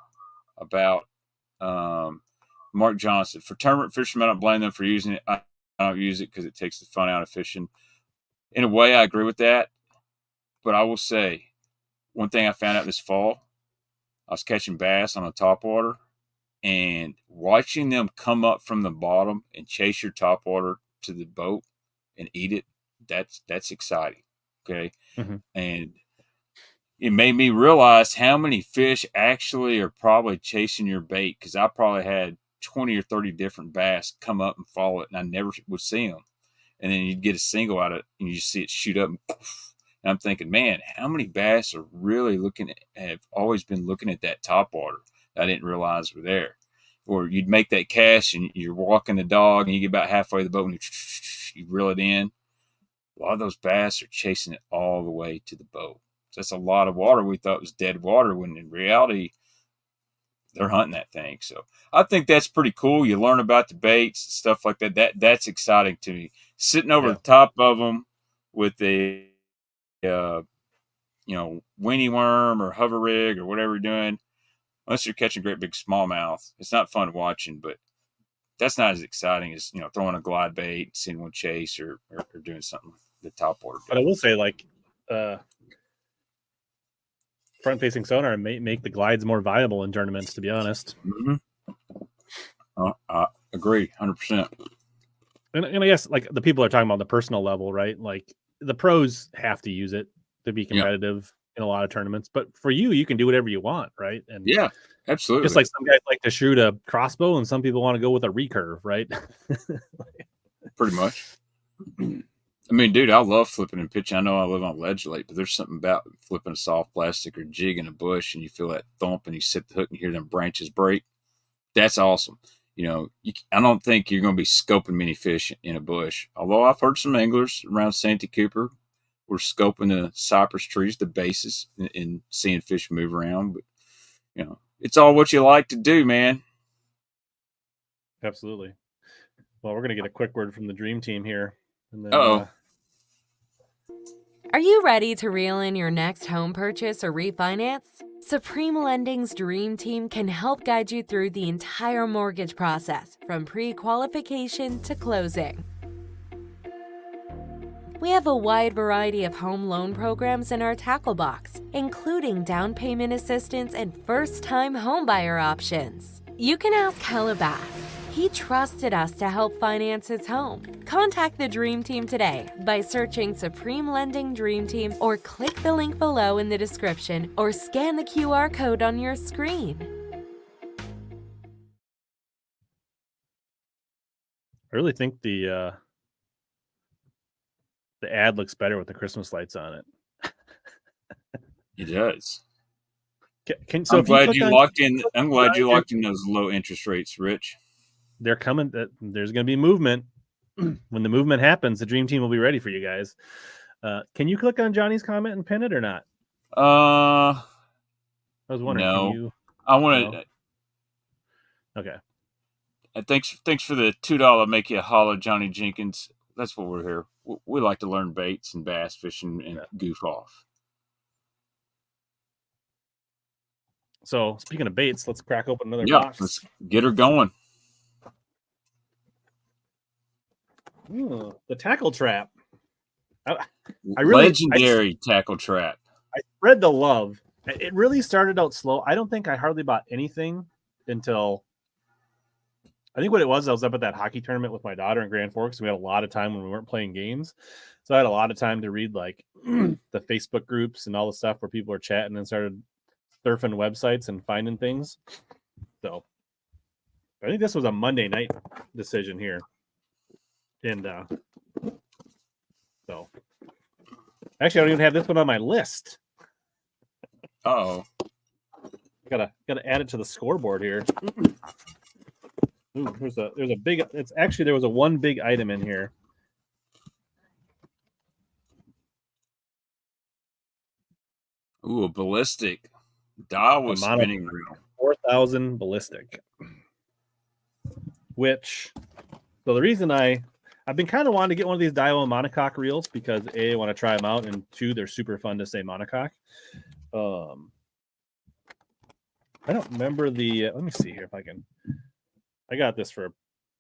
Mark Johnson. For tournament fishermen, I don't blame them for using it. I don't use it because it takes the fun out of fishing. In a way, I agree with that. But I will say, one thing I found out this fall, I was catching bass on a topwater, and watching them come up from the bottom and chase your topwater to the boat and eat it, that's exciting. Okay. And it made me realize how many fish actually are probably chasing your bait, because I probably had 20 or 30 different bass come up and follow it, and I never would see them. And then you'd get a single out of it, and you see it shoot up. And I'm thinking, man, how many bass are really have always been looking at that topwater I didn't realize were there? Or you'd make that cast, and you're walking the dog, and you get about halfway to the boat, and you reel it in. A lot of those bass are chasing it all the way to the boat. So that's a lot of water we thought was dead water, when in reality, they're hunting that thing. So I think that's pretty cool. You learn about the baits, stuff like that. That's exciting to me. Sitting over the top of them with a, weenie worm or hover rig or whatever you're doing, unless you're catching great big smallmouth, it's not fun watching, but that's not as exciting as, throwing a glide bait, seeing one chase or doing something the top water. But I will say, like, front-facing sonar make the glides more viable in tournaments, to be honest. I agree 100%. And I guess like the people are talking about the personal level, right? Like the pros have to use it to be competitive in a lot of tournaments, but for you can do whatever you want, right? And yeah, absolutely. Just like some guys like to shoot a crossbow and some people want to go with a recurve, right? Pretty much. I mean, dude, I love flipping and pitching. I know I live on ledge late, but there's something about flipping a soft plastic or jig in a bush, and you feel that thump, and you sit the hook and hear them branches break. That's awesome. I don't think you're going to be scoping many fish in a bush. Although I've heard some anglers around Santee Cooper were scoping the cypress trees, the bases, and seeing fish move around. But it's all what you like to do, man. Absolutely. Well, we're going to get a quick word from the dream team here. And then, Are you ready to reel in your next home purchase or refinance? Supreme Lending's Dream Team can help guide you through the entire mortgage process, from pre-qualification to closing. We have a wide variety of home loan programs in our tackle box, including down payment assistance and first-time homebuyer options. You can ask HellaBass. He trusted us to help finance his home. Contact the Dream Team today by searching Supreme Lending Dream Team or click the link below in the description or scan the QR code on your screen. I really think the ad looks better with the Christmas lights on it. It does. So I'm glad you locked in. I'm glad you locked in those low interest rates, Rich. They're coming. There's going to be movement. When the movement happens, the Dream Team will be ready for you guys. Can you click on Johnny's comment and pin it or not? I was wondering. No. Can you? I want to. No? Okay. Thanks for the $2 make you holler, Johnny Jenkins. That's what we're here. We like to learn baits and bass fishing and goof off. So speaking of baits, let's crack open another box. Let's get her going. The tackle trap. Legendary tackle trap. I spread the love. It really started out slow. I don't think I hardly bought anything until I think what it was, I was up at that hockey tournament with my daughter in Grand Forks. We had a lot of time when we weren't playing games. So I had a lot of time to read like the Facebook groups and all the stuff where people are chatting and started surfing websites and finding things. So I think this was a Monday night decision here. And so actually I don't even have this one on my list. Uh-oh. Gotta add it to the scoreboard here. Ooh, there's a big. It's actually there was one big item in here. Ooh, a ballistic. Daiwa spinning reel. 4,000 ballistic. Which, so the reason I've been kind of wanting to get one of these Daiwa monocoque reels because A, I want to try them out, and 2, they're super fun to say monocoque. I don't remember the. Let me see here if I can. I got this for a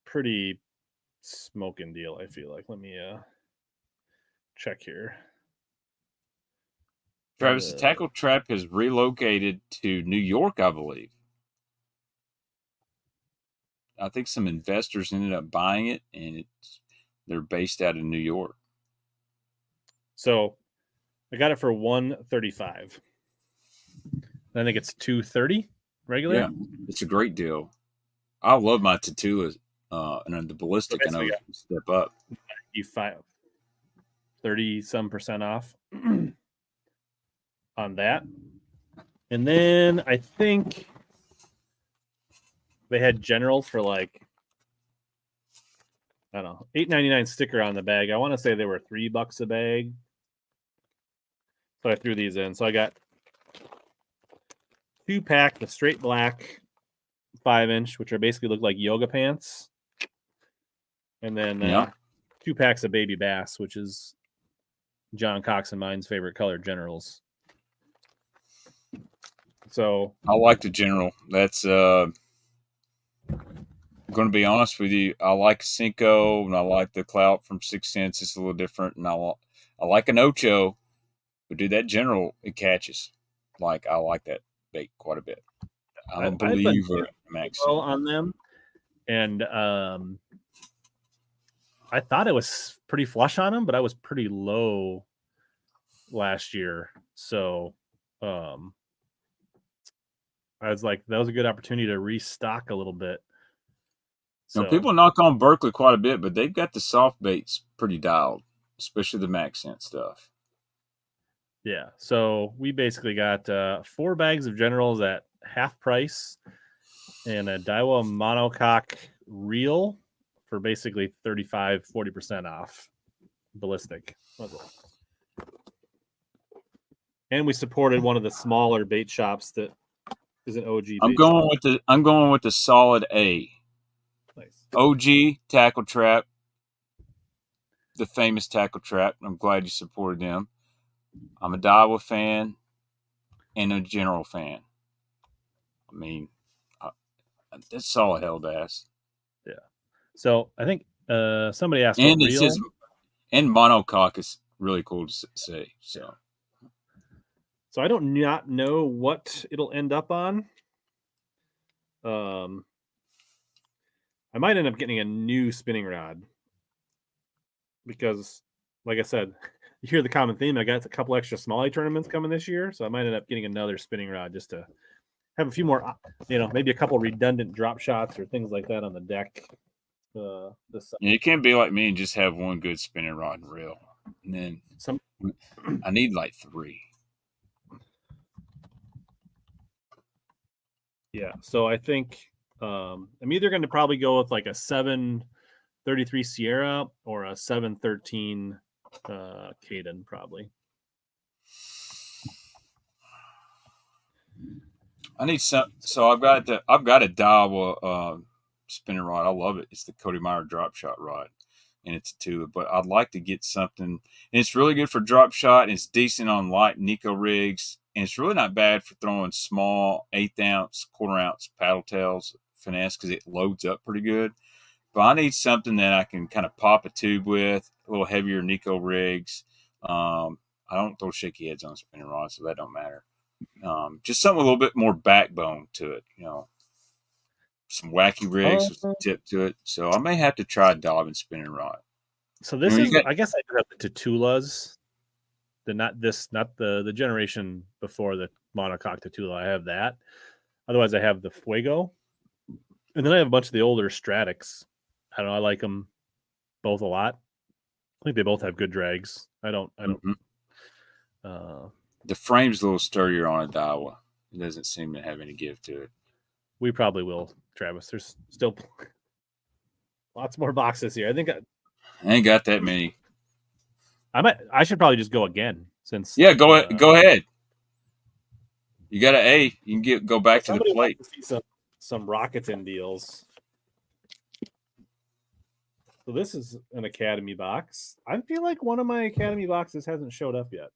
pretty smoking deal, I feel like. Let me check here. Travis, the tackle trap has relocated to New York, I believe. I think some investors ended up buying it, and they're based out of New York. So I got it for $135. I think it's $230 regular. Yeah, it's a great deal. I love my Tatulas, and the ballistic. I know step up. 30-some% off on that, and then I think they had generals for like I don't know $8.99 sticker on the bag. I want to say they were $3 a bag, so I threw these in. So I got 2-pack, the straight black 5-inch, which are basically look like yoga pants, and then 2 packs of baby bass, which is John Cox and mine's favorite color, generals. So I like the general. That's I'm going to be honest with you. I like Cinco and I like the Clout from 6 Cents. It's a little different, and I like an Ocho, but dude, that general it catches. Like I like that bait quite a bit. I'm a believer, Max. Well on them, and I thought it was pretty flush on them, but I was pretty low last year, so I was like, that was a good opportunity to restock a little bit. So people knock on Berkeley quite a bit, but they've got the soft baits pretty dialed, especially the Max Scent stuff. Yeah, so we basically got 4 bags of generals at half price and a Daiwa monocoque reel for basically 35-40% off ballistic. And we supported one of the smaller bait shops that is an OG. I'm going with the solid A. Nice. OG tackle trap, the famous tackle trap. I'm glad you supported them. I'm a Daiwa fan and a general fan. I mean, that's solid HellaBass. Yeah. So I think somebody asked, and And monocoque is really cool to say. So I don't not know what it'll end up on. I might end up getting a new spinning rod because, like I said, you hear the common theme. I got a couple extra smallie tournaments coming this year, so I might end up getting another spinning rod just to have a few more, maybe a couple redundant drop shots or things like that on the deck. You can't be like me and just have one good spinning rod and reel. And then I need like 3. Yeah, so I think I'm either going to probably go with like a 733 Sierra or a 713 Caden, probably. I need some. So I've got a Daiwa spinning rod. I love it. It's the Cody Meyer drop shot rod, and it's a Tula. But I'd like to get something, and it's really good for drop shot, and it's decent on light Nico rigs, and it's really not bad for throwing small 1/8 ounce, 1/4 ounce paddle tails finesse because it loads up pretty good. But I need something that I can kind of pop a tube with, a little heavier Nico rigs. I don't throw shaky heads on spinning rods, so that don't matter. Just something with a little bit more backbone to it, some wacky rigs with some tip to it. So I may have to try a Dobbin spinning rod. So this I guess I do have the Tatulas. Not the generation before the monocoque Tatula. I have that. Otherwise, I have the Fuego, and then I have a bunch of the older Stratics. I don't know. I like them both a lot. I think they both have good drags. I don't. Mm-hmm. The frame's a little sturdier on a Daiwa. It doesn't seem to have any give to it. We probably will, Travis. There's still lots more boxes here. I think I ain't got that many. I should probably just go again since. Yeah, go ahead. You got an A. You can go back to the plate. To see some Rakuten deals. So this is an Academy box. I feel like one of my Academy boxes hasn't showed up yet.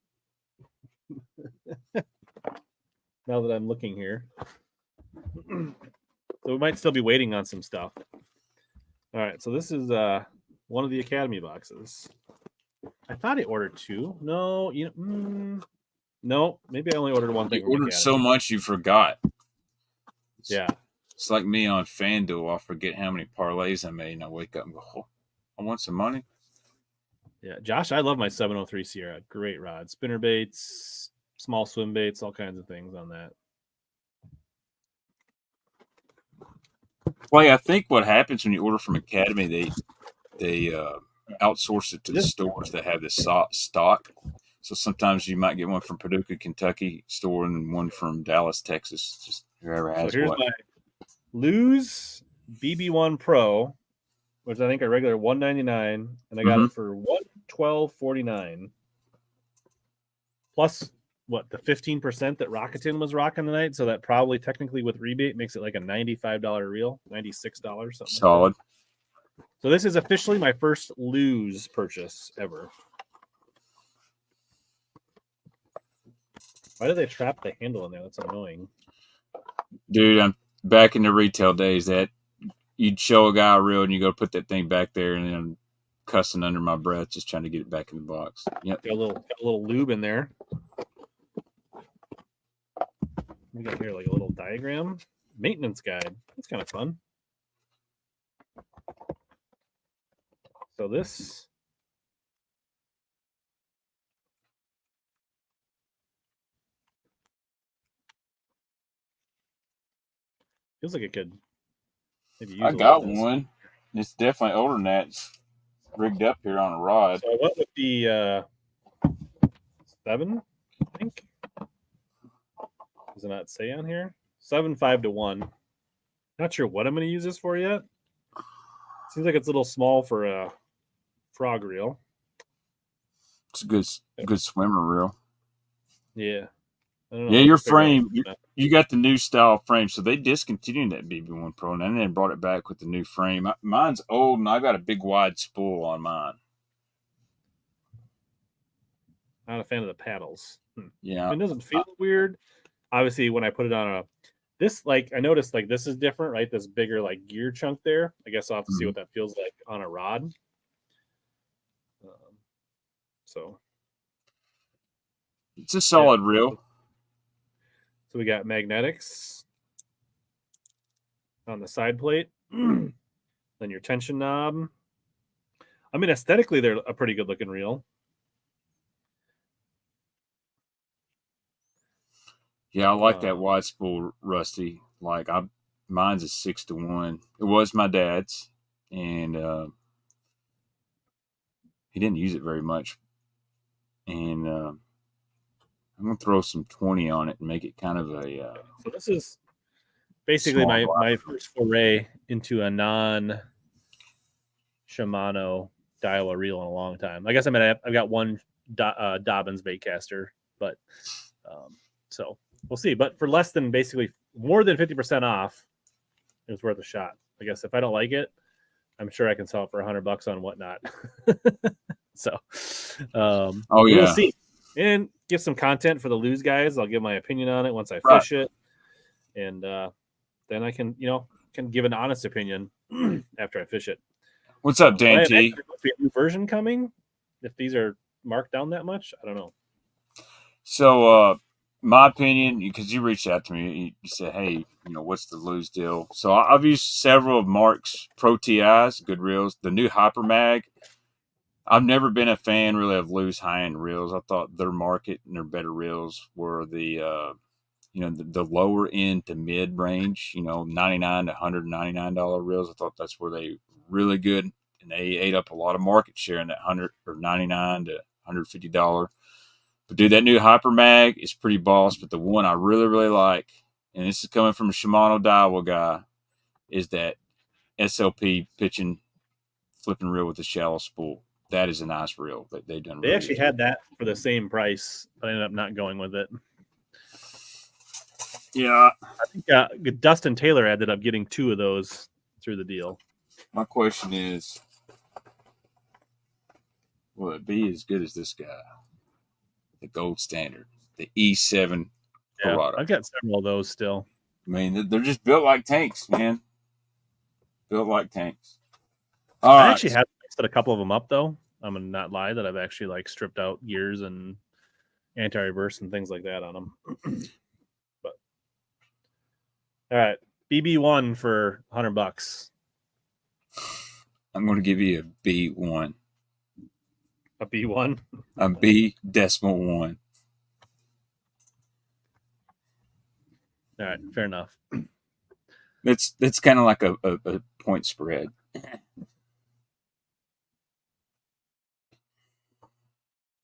Now that I'm looking here. So we might still be waiting on some stuff. All right, so this is one of the Academy boxes. I thought I ordered 2. No, no, maybe I only ordered one thing. You ordered so much you forgot. Yeah. It's like me on FanDuel. I forget how many parlays I made, and I wake up and go, oh, I want some money. Yeah, Josh, I love my 703 Sierra. Great rod. Spinner baits, small swim baits, all kinds of things on that. Well, I think what happens when you order from Academy, they outsource it to the stores that have the stock. So sometimes you might get one from Paducah, Kentucky store and one from Dallas, Texas. Just whoever has so here's what. My Lose BB1 Pro, which I think are regular $199, and I got it for $112.49. Plus what, the 15% that Rakuten was rocking tonight, so that probably technically with rebate makes it like a $95 reel, $96 something. Solid. Like so this is officially my first Lose purchase ever. Why do they trap the handle in there? That's annoying. Dude, I'm back in the retail days that you'd show a guy a reel and you go put that thing back there and then cussing under my breath just trying to get it back in the box. Yep. Got a little lube in there. We got here like a little diagram. Maintenance guide. That's kind of fun. So this feels like it could maybe use I got one. It's definitely older than that. It's rigged up here on a rod. So I went with the 7, I think. Does it not say on here? 7.5 to 1. Not sure what I'm going to use this for yet. Seems like it's a little small for a frog reel. It's a good swimmer reel. Yeah. I don't know. Yeah, your frame, you got the new style frame. So they discontinued that BB1 Pro and then they brought it back with the new frame. Mine's old and I got a big wide spool on mine. Not a fan of the paddles. Yeah. It doesn't feel weird. Obviously, when I put it on I noticed like this is different, right? This bigger like gear chunk there. I guess I'll have to see what that feels like on a rod. So it's a solid reel. So we got magnetics on the side plate, then your tension knob. I mean, aesthetically, they're a pretty good looking reel. Yeah, I like that wide spool, Rusty. Like mine's a 6-1. It was my dad's, and he didn't use it very much. And I'm gonna throw some 20 on it and make it kind of a. So this is basically my first foray into a non Shimano Daiwa reel in a long time. I guess I've got one Dobbins baitcaster, but so we'll see. But for less than basically more than 50% off, it was worth a shot. I guess if I don't like it, I'm sure I can sell it for $100 on Whatnot. So, we'll see, and give some content for the Lose guys. I'll give my opinion on it once I fish it, and then I can give an honest opinion after I fish it. What's up, Dan T? Be a new version coming. If these are marked down that much, I don't know. So, my opinion, because you reached out to me, you said, "Hey, what's the Lose deal?" So I've used several of Mark's Pro TIs, good reels. The new Hyper Mag. I've never been a fan really of Lose high-end reels. I thought their market and their better reels were the lower end to mid range, $99 to $199 reels. I thought that's where they really good, and they ate up a lot of market share in that $100 or $99 to $150. But dude, that new Hyper Mag is pretty boss. But the one I really, really like, and this is coming from a Shimano Daiwa guy, is that SLP pitching flipping reel with the shallow spool. That is a nice reel that they've done. They actually had that for the same price. I ended up not going with it. Yeah, I think Dustin Taylor ended up getting 2 of those through the deal. My question is, will it be as good as this guy, the gold standard, the E7 Corrado? I've got several of those still. I mean, they're just built like tanks, man. Built like tanks. All right. I actually have set a couple of them up, though. I'm gonna not lie that I've actually stripped out gears and anti-reverse and things like that on them. But all right, BB1 for $100. I'm going to give you a B1. A B1? A B.1. All right, fair enough. That's kind of like a point spread.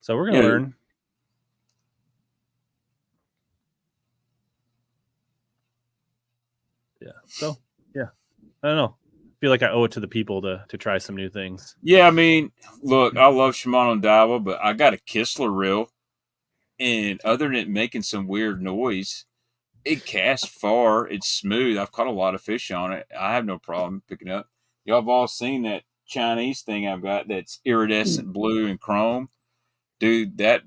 So we're going to learn. Yeah. So, yeah. I don't know. I feel like I owe it to the people to try some new things. Yeah, I mean, look, I love Shimano and Daiwa, but I got a Kistler reel, and other than it making some weird noise, it casts far. It's smooth. I've caught a lot of fish on it. I have no problem picking up. Y'all have all seen that Chinese thing I've got that's iridescent blue and chrome. Dude, that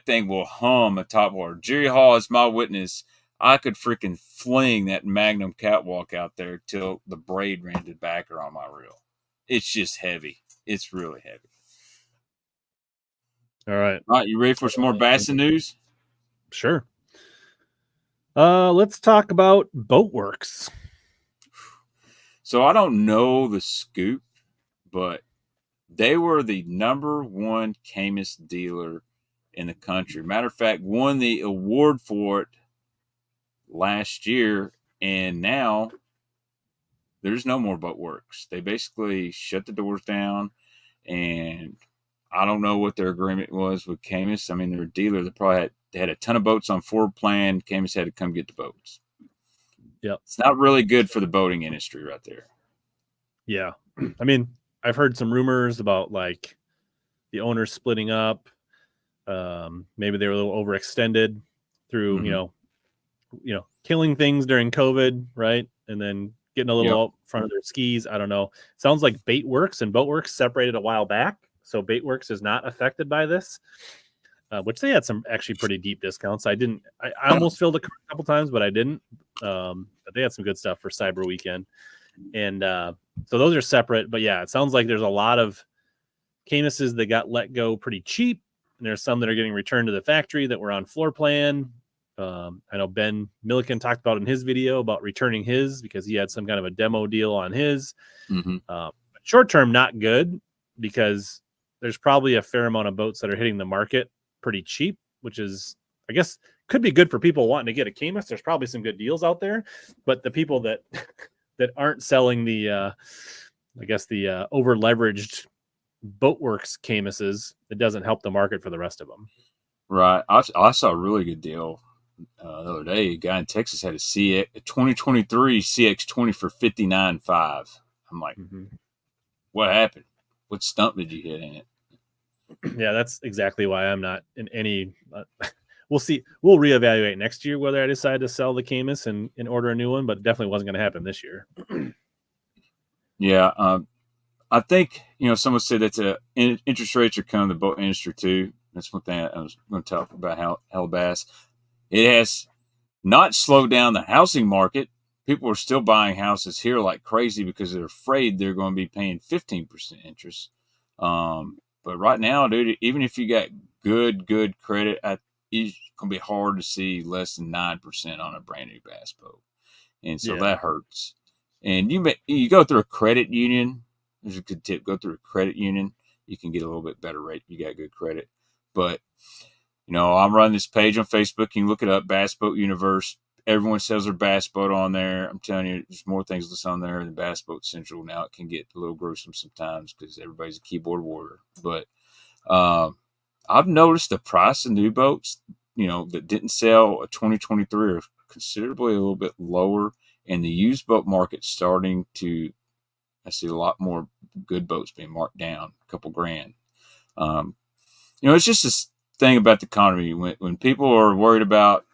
thing will hum a top water. Jerry Hall is my witness. I could freaking fling that Magnum catwalk out there till the braid ran to backer on my reel. It's just heavy. It's really heavy. All right. All right, you ready for some more Bassin news? Sure. Let's talk about Boatworks. So I don't know the scoop, but they were the #1 Camus dealer in the country. Matter of fact, won the award for it last year, and now there's no more Boatworks. They basically shut the doors down, and I don't know what their agreement was with Camus. I mean, they're a dealer. They had a ton of boats on forward plan. Camus had to come get the boats. Yeah, it's not really good for the boating industry right there. Yeah, I mean, I've heard some rumors about like the owners splitting up. Maybe they were a little overextended through, killing things during COVID, right? And then getting a little out front of their skis. I don't know. Sounds like Baitworks and Boatworks separated a while back. So Baitworks is not affected by this, which they had some actually pretty deep discounts. I almost filled a couple times, but I didn't. But they had some good stuff for Cyber Weekend. And so those are separate. But yeah, it sounds like there's a lot of Camises that got let go pretty cheap, and there's some that are getting returned to the factory that were on floor plan. I know Ben Milliken talked about in his video about returning his because he had some kind of a demo deal on his. Short term, not good, because there's probably a fair amount of boats that are hitting the market pretty cheap, which is, I guess, could be good for people wanting to get a Camus. There's probably some good deals out there, but the people that that aren't selling the over leveraged Boatworks Camises, it doesn't help the market for the rest of them. Right. I saw a really good deal the other day. A guy in Texas had a 2023 CX20 for $59,500. I'm like, what happened? What stump did you hit in it? Yeah, that's exactly why I'm not in any. We'll see. We'll reevaluate next year whether I decide to sell the Camus and order a new one, but it definitely wasn't going to happen this year. Yeah. I think, someone said that interest rates are coming to the boat industry too. That's one thing I was going to talk about. HellaBass. It has not slowed down the housing market. People are still buying houses here like crazy because they're afraid they're going to be paying 15% interest. But right now, dude, even if you got good credit, it's going to be hard to see less than 9% on a brand new bass boat. And so that hurts. And you go through a credit union. There's a good tip. Go through a credit union. You can get a little bit better rate. You got good credit. But, I'm running this page on Facebook. You can look it up, Bass Boat Universe. Everyone sells their bass boat on there. I'm telling you, there's more things that's on there than Bass Boat Central. Now it can get a little gruesome sometimes because everybody's a keyboard warrior. But I've noticed the price of new boats, that didn't sell a 2023 are considerably a little bit lower. And the used boat market's starting to, I see a lot more good boats being marked down, a couple grand. It's just this thing about the economy. When people are worried about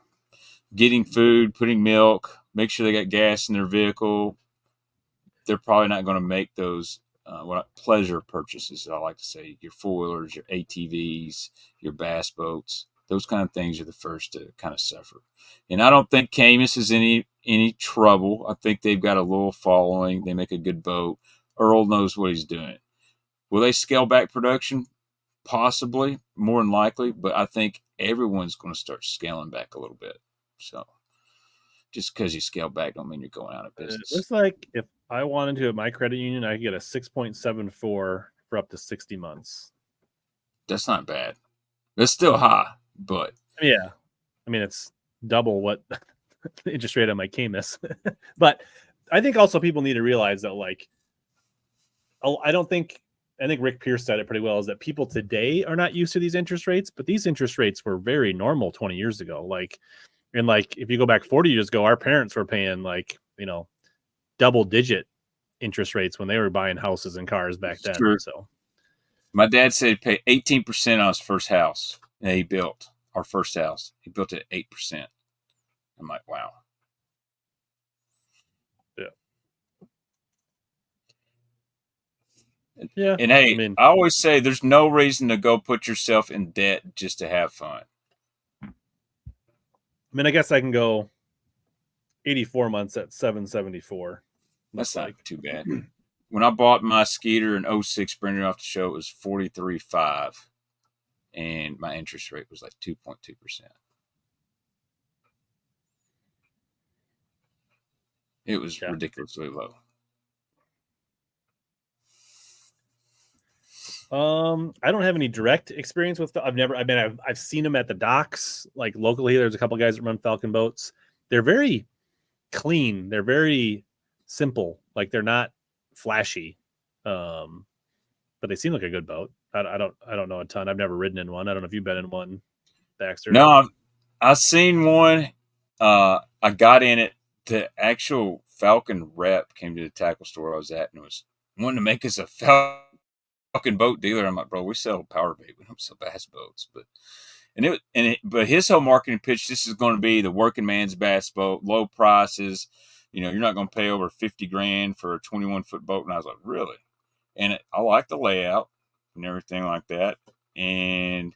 getting food, putting milk, make sure they got gas in their vehicle, they're probably not going to make those pleasure purchases, I like to say. Your four-wheelers, your ATVs, your bass boats, those kind of things are the first to kind of suffer. And I don't think Camus is any trouble. I think they've got a little following. They make a good boat. Earl knows what he's doing. Will they scale back production? Possibly, more than likely, but I think everyone's going to start scaling back a little bit. So just because you scale back don't mean you're going out of business. It looks like if I wanted to at my credit union, I could get a 6.74 for up to 60 months. That's not bad. That's still high, but yeah, I mean, it's double what the interest rate on my Camus. But I think also people need to realize that, I think Rick Pierce said it pretty well, is that people today are not used to these interest rates, but these interest rates were very normal 20 years ago. If you go back 40 years ago, our parents were paying double digit interest rates when they were buying houses and cars back then. True. So my dad said he paid 18% on his first house that he built. Our first house, he built it at 8%. I'm like, wow. Yeah. And hey, I always say there's no reason to go put yourself in debt just to have fun. I guess I can go 84 months at 774. That's not too bad. When I bought my Skeeter in 06, bringing it off the show, it was 43.5, and my interest rate was 2.2%. It was ridiculously low. I don't have any direct experience with I've seen them at the docks, locally. There's a couple guys that run Falcon boats. They're very clean. They're very simple. They're not flashy. But they seem like a good boat. I don't know a ton. I've never ridden in one. I don't know if you've been in one, Baxter. No, I've seen one. I got in it. The actual Falcon rep came to the tackle store I was at and was wanting to make us a Falcon boat dealer. I'm like, bro, we sell power bait. We don't sell bass boats. But his whole marketing pitch, this is going to be the working man's bass boat, low prices. You're not going to pay over $50,000 for a 21-foot boat. And I was like, really? And I like the layout and everything like that. And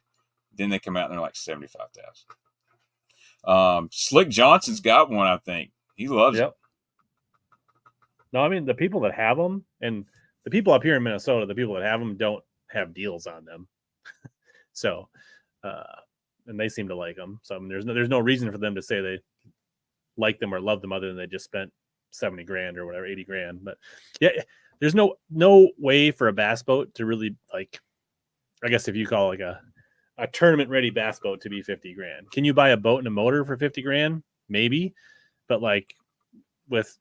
then they come out and they're like $75,000. Slick Johnson's got one, I think. He loves it. No, the people that have them, and the people up here in Minnesota, the people that have them don't have deals on them. So, and they seem to like them. So I mean, there's no reason for them to say they like them or love them other than they just spent 70 grand or whatever, 80 grand. But yeah, there's no way for a bass boat to really, like, I guess if you call like a tournament ready bass boat to be 50 grand. Can you buy a boat and a motor for 50 grand? Maybe. But like with,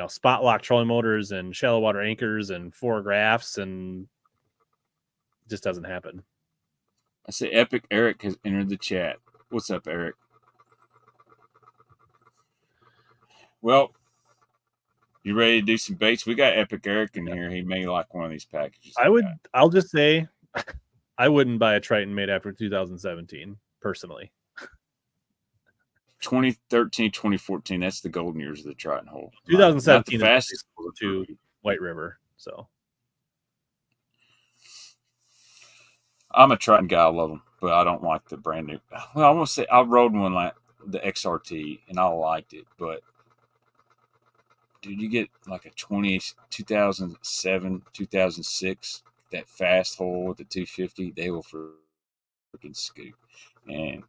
spot lock trolling motors and shallow water anchors and 4 graphs, and it just doesn't happen. I say Epic Eric has entered the chat. What's up, Eric? Well, you ready to do some baits? We got Epic Eric in here. He may like one of these packages. I'll just say I wouldn't buy a Triton made after 2017, personally. 2013, 2014, that's the golden years of the Triton hole. 2017 not the fastest to White River. So I'm a Triton guy. I love them, but I don't like the brand new. Well, I want to say I rode one like the XRT, and I liked it, but dude, you get like a 2007, 2006, that fast hole with the 250, they will freaking scoop. And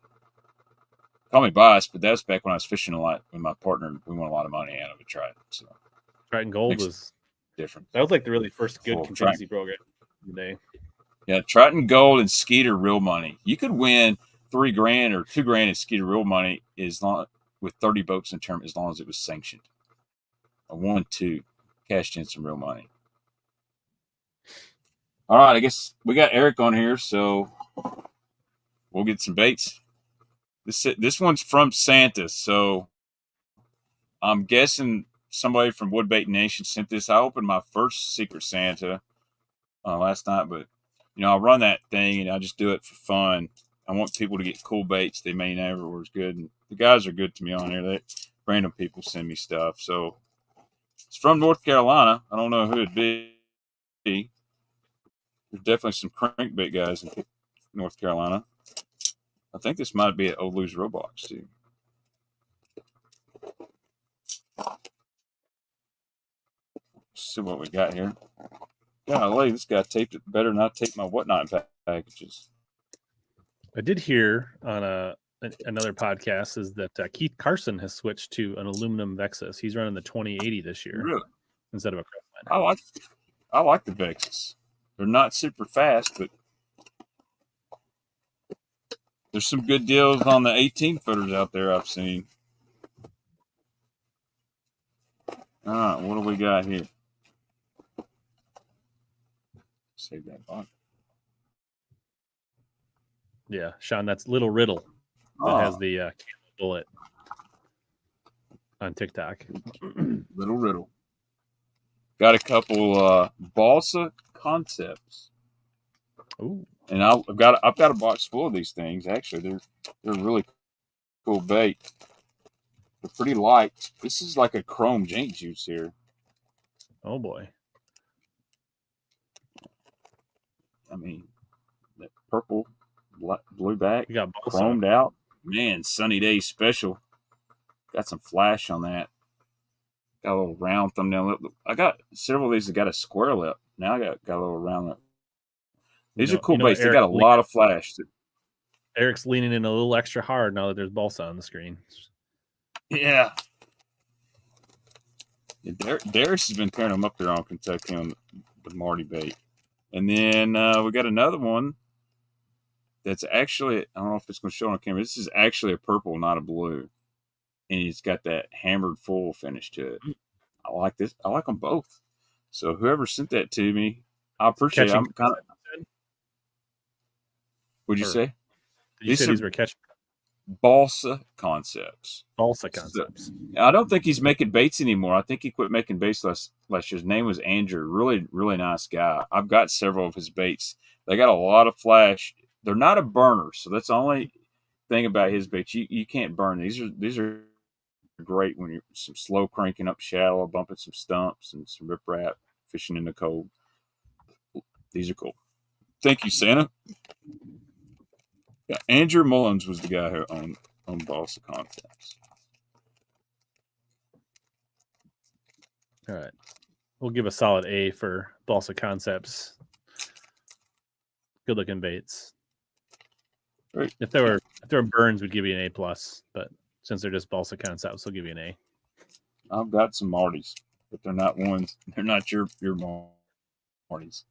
call me biased, but that was back when I was fishing a lot with my partner. We won a lot of money out of it. So Triton Gold was different. That was like the really first good contingency program today. Yeah, Triton Gold and Skeeter real money. You could win $3 grand or $2 grand in Skeeter real money with 30 boats in term, as long as it was sanctioned. A 1-2 cashed in some real money. All right, I guess we got Eric on here, so we'll get some baits. This one's from Santa, so I'm guessing somebody from Woodbait Nation sent this. I opened my first Secret Santa last night, but I run that thing and I just do it for fun. I want people to get cool baits they may never was good, and the guys are good to me on here. Random people send me stuff, so it's from North Carolina. I don't know who it'd be. There's definitely some crankbait guys in North Carolina. I think this might be at Old Lou's Robox too. Let's see what we got here. Golly, this guy taped it. Better not tape my whatnot packages. I did hear on another podcast is that Keith Carson has switched to an aluminum Vexus. He's running the 2080 this year, really, instead of a Craftsman. I like the Vexus. They're not super fast, but there's some good deals on the 18-footers out there I've seen. All right, what do we got here? Save that box. Yeah, Sean, that's Little Riddle that has the bullet on TikTok. Little Riddle. Got a couple balsa concepts. Ooh. And I've got a box full of these things. Actually, they're really cool bait. They're pretty light. This is like a chrome jink juice here. Oh boy! I mean, that purple, blue back, you got chromed out. Man, sunny day special. Got some flash on that. Got a little round thumbnail lip. I got several of these that got a square lip. Now I got a little round lip. These are cool baits. They got a lot of flash. Eric's leaning in a little extra hard now that there's balsa on the screen. Yeah. Darius has been carrying them up there on Kentucky on the Marty bait. And then we got another one that's actually, I don't know if it's going to show on camera. This is actually a purple, not a blue. And it's got that hammered full finish to it. I like this. I like them both. So whoever sent that to me, I appreciate it. I'm kind of. What'd you say? You said these were catching. Balsa concepts. Balsa concepts. I don't think he's making baits anymore. I think he quit making baits last year. His name was Andrew. Really, really nice guy. I've got several of his baits. They got a lot of flash. They're not a burner, so that's the only thing about his baits. You can't burn these. These are great when you're some slow cranking up shallow, bumping some stumps and some riprap, fishing in the cold. These are cool. Thank you, Santa. Yeah, Andrew Mullins was the guy who owned Balsa Concepts. All right. We'll give a solid A for Balsa Concepts. good looking baits. Right. If there were burns, we'd give you an A+, but since they're just balsa concepts, we'll give you an A. I've got some Martys, but they're not ones. They're not your Martys.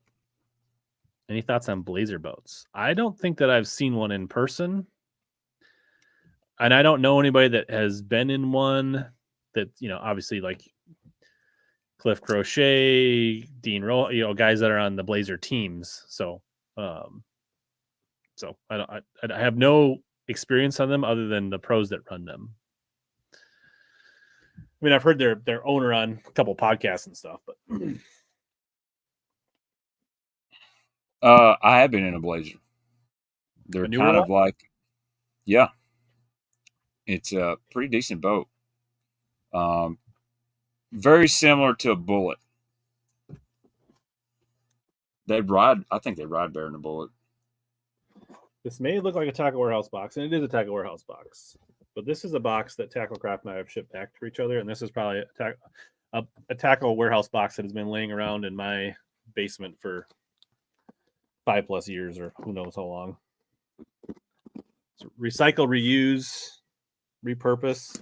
Any thoughts on blazer boats? I don't think that I've seen one in person, and I don't know anybody that has been in one. That obviously like Cliff Crochet, Dean Roll, guys that are on the blazer teams. So, I have no experience on them other than the pros that run them. I mean, I've heard their owner on a couple podcasts and stuff, but I have been in a blazer. They're kind of like, yeah, it's a pretty decent boat. Very similar to a Bullet. I think they ride better than a Bullet. This may look like a Tackle Warehouse box, and it is a Tackle Warehouse box. But this is a box that Tacklecraft and I have shipped back to each other, and this is probably a Tackle Warehouse box that has been laying around in my basement for 5+ years, or who knows how long. So recycle, reuse, repurpose.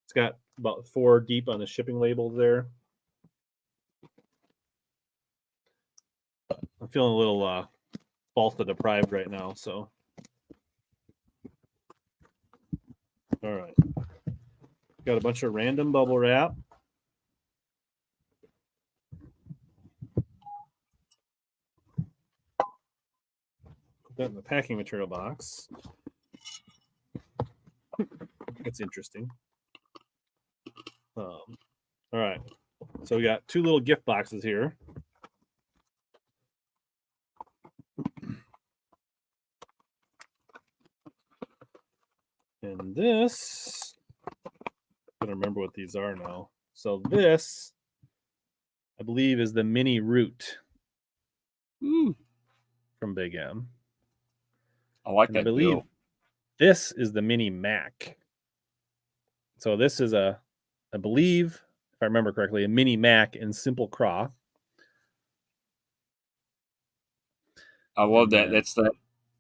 It's got about 4 deep on the shipping labels there. I'm feeling a little balsa deprived right now, so. All right. Got a bunch of random bubble wrap. Put that in the packing material box. That's interesting. All right. So we got 2 little gift boxes here. And this, I don't remember what these are now. So this, I believe, is the mini root from Big M. I like that. I believe this is the mini Mac. So this is I believe, if I remember correctly, a mini Mac in simple craw. I love that. That's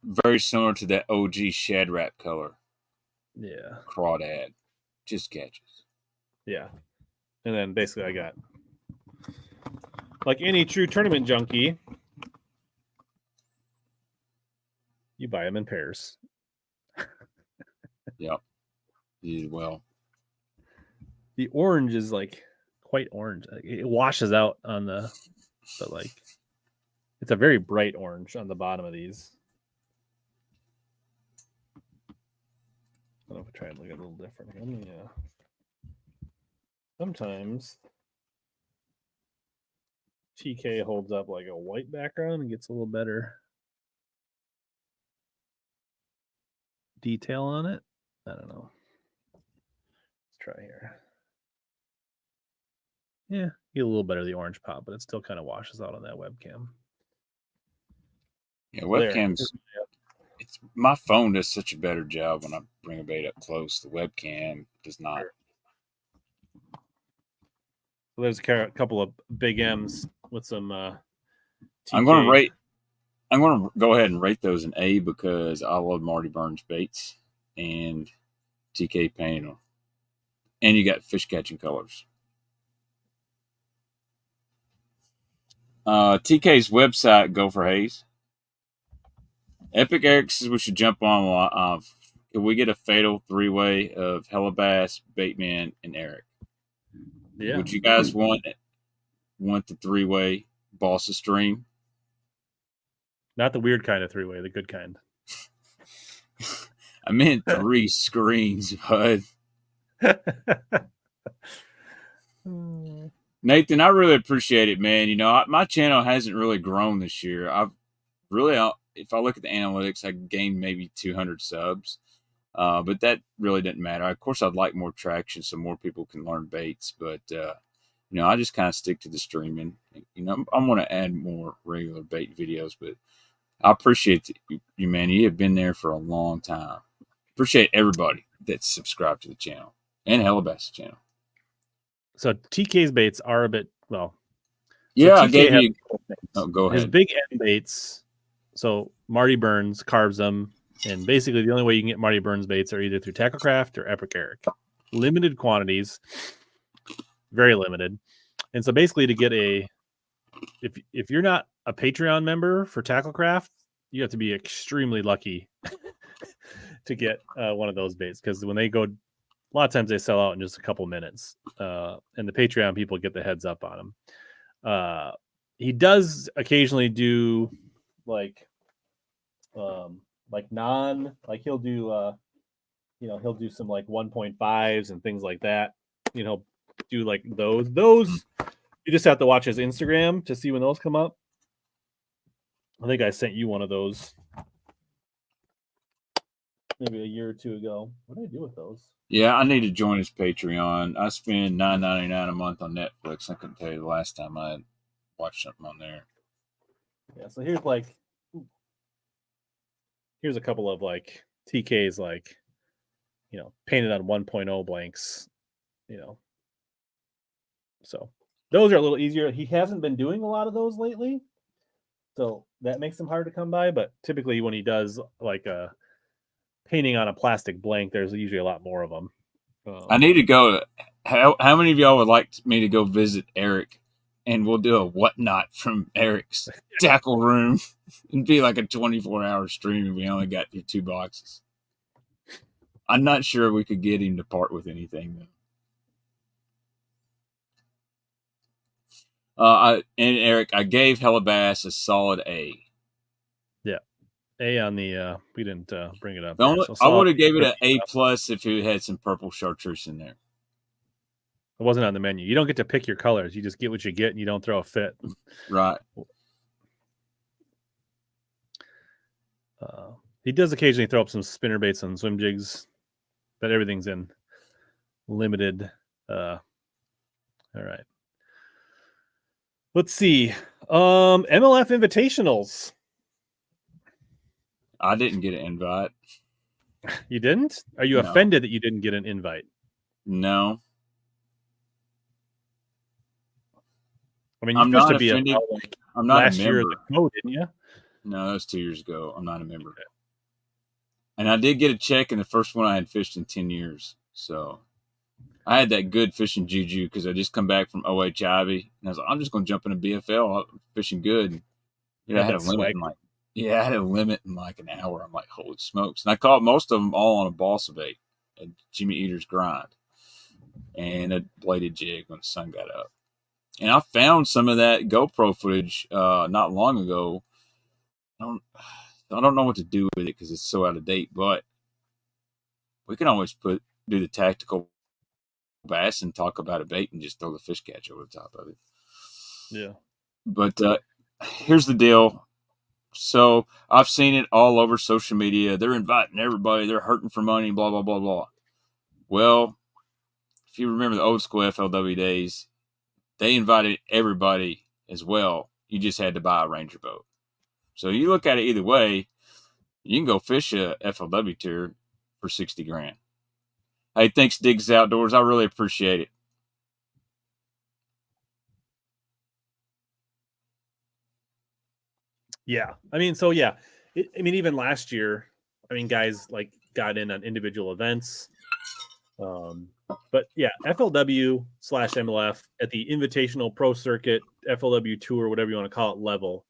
very similar to that OG Shad Wrap color. Yeah. Crawdad. Just catches. Yeah. And then basically I got, like any true tournament junkie, you buy them in pairs. Yep. You well. The orange is like quite orange. It washes out on but like it's a very bright orange on the bottom of these. I don't know if I try and look at it a little different. Yeah. Sometimes TK holds up like a white background and gets a little better detail on it. I don't know. Let's try here. Yeah, get a little better of the orange pop, but it still kind of washes out on that webcam. Yeah, webcams. My phone does such a better job when I bring a bait up close. The webcam does not. So there's a couple of Big M's with some TK. I'm going to go ahead and rate those an A because I love Marty Burns baits and TK painted them. And you got fish catching colors. TK's website, Go for Haze. Epic Eric says we should jump on. Can we get a fatal 3-way of HellaBass, Baitman, and Eric? Yeah. Would you guys want the 3-way balsa stream? Not the weird kind of 3-way, the good kind. I meant 3 screens, bud. Nathan, I really appreciate it, man. My channel hasn't really grown this year. If I look at the analytics, I gained maybe 200 subs. But that really didn't matter. Of course, I'd like more traction so more people can learn baits. But, I just kind of stick to the streaming. I want to add more regular bait videos. But I appreciate you, man. You have been there for a long time. Appreciate everybody that's subscribed to the channel and HellaBass channel. So TK's baits are a bit, well. Yeah, so I gave you. Oh, go ahead. His Big M baits So Marty Burns carves them, and basically the only way you can get Marty Burns baits are either through Tacklecraft or Epic Eric. Limited quantities, very limited. And so basically to get if you're not a Patreon member for Tacklecraft, you have to be extremely lucky to get one of those baits, because when they go, a lot of times they sell out in just a couple minutes, and the Patreon people get the heads up on them. He does occasionally do like he'll do he'll do some like 1.5s and things like that. Do like those you just have to watch his Instagram to see when those come up. I think I sent you one of those maybe a year or two ago. What did I do with those? Yeah, I need to join his Patreon. I spend $9.99 a month on Netflix. I couldn't tell you the last time I watched something on there. Yeah, so here's a couple of like TK's like, painted on 1.0 blanks, So those are a little easier. He hasn't been doing a lot of those lately, so that makes them hard to come by. But typically when he does like a painting on a plastic blank, there's usually a lot more of them. I need to go. How many of y'all would like me to go visit Eric, and we'll do a whatnot from Eric's tackle room? It'd be like a 24-hour stream if we only got through 2 boxes. I'm not sure we could get him to part with anything, though. And Eric, I gave HellaBass a solid A. Yeah, A on the. We didn't bring it up. I would have gave it an A+ if it had some purple chartreuse in there. It wasn't on the menu. You don't get to pick your colors. You just get what you get, and you don't throw a fit. Right. He does occasionally throw up some spinner baits and swim jigs, but everything's in limited. All right. Let's see. MLF invitationals. I didn't get an invite. You didn't? Are you offended that you didn't get an invite? No. I mean, you're supposed to be offended. I'm not last a member. year at the code, didn't you? No, that was 2 years ago. I'm not a member. Okay. And I did get a check in the first one I had fished in 10 years. So I had that good fishing juju because I just come back from OH Ivy. And I was like, I'm just going to jump in a BFL. I'm fishing good. And, I had a limit in like an hour. I'm like, holy smokes. And I caught most of them all on a balsa bait at Jimmy Eater's Grind and a bladed jig when the sun got up. And I found some of that GoPro footage not long ago. I don't know what to do with it because it's so out of date, but we can always do the tactical bass and talk about a bait and just throw the fish catch over the top of it. Yeah. But here's the deal. So I've seen it all over social media. They're inviting everybody. They're hurting for money, blah, blah, blah, blah. Well, if you remember the old school FLW days, they invited everybody as well. You just had to buy a Ranger boat. So you look at it either way, you can go fish a FLW tour for $60,000. Hey, thanks, Diggs Outdoors. I really appreciate it. Yeah. I mean, so yeah. Even last year, guys like got in on individual events. But yeah, FLW/MLF at the Invitational Pro Circuit, FLW Tour, whatever you want to call it, level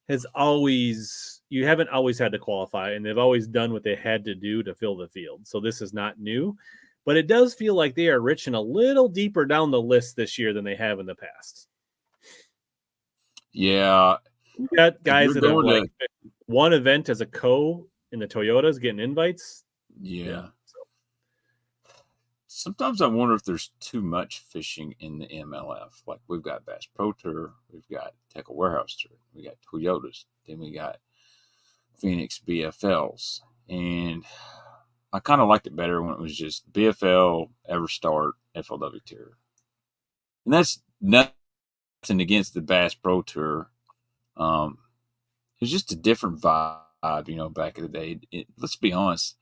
you haven't always had to qualify, and they've always done what they had to do to fill the field. So this is not new, but it does feel like they are reaching a little deeper down the list this year than they have in the past. Yeah. We got guys that have like one event as a co in the Toyotas getting invites. Yeah. Sometimes I wonder if there's too much fishing in the MLF. Like we've got Bass Pro Tour, we've got Tackle Warehouse Tour, we got Toyotas, then we got Phoenix BFLs. And I kind of liked it better when it was just BFL, Everstart, FLW Tour. And that's nothing against the Bass Pro Tour. It's just a different vibe, back in the day. Let's be honest.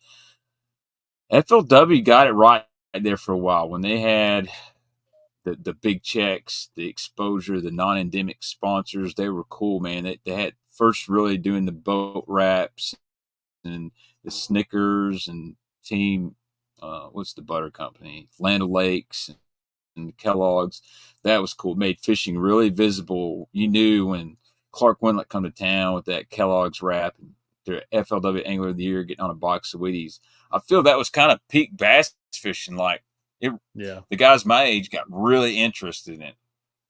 FLW got it right there for a while when they had the big checks, the exposure, the non-endemic sponsors. They were cool, man. They had first really doing the boat wraps and the Snickers and team. What's the butter company? Land O'Lakes and Kellogg's. That was cool. It made fishing really visible. You knew when Clark Wendlandt come to town with that Kellogg's wrap and their FLW Angler of the Year getting on a box of Wheaties. I feel that was kind of peak bass fishing. Like the guys my age got really interested in it.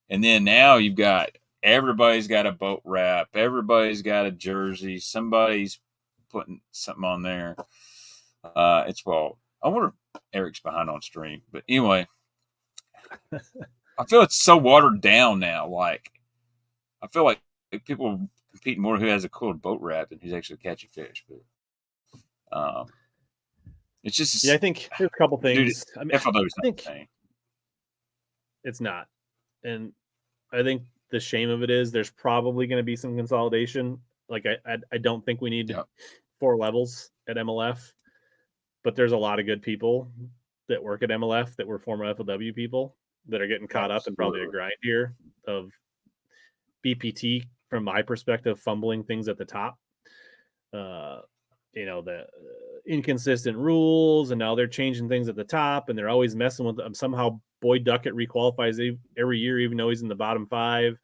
And then now you've got everybody's got a boat wrap, everybody's got a jersey, somebody's putting something on there. It's well, I wonder if Eric's behind on stream, but anyway, I feel it's so watered down now. Like I feel like people compete more who has a cooler boat wrap than who's actually catching fish. But it's just I think there's a couple things. Dude, I think it's not, and I think the shame of it is there's probably going to be some consolidation. Like I don't think we need 4 levels at MLF, but there's a lot of good people that work at MLF that were former FLW people that are getting caught up in probably a grind here of BPT, from my perspective, fumbling things at the top. The inconsistent rules, and now they're changing things at the top, and they're always messing with them. Somehow Boyd Duckett requalifies every year, even though he's in the bottom 5,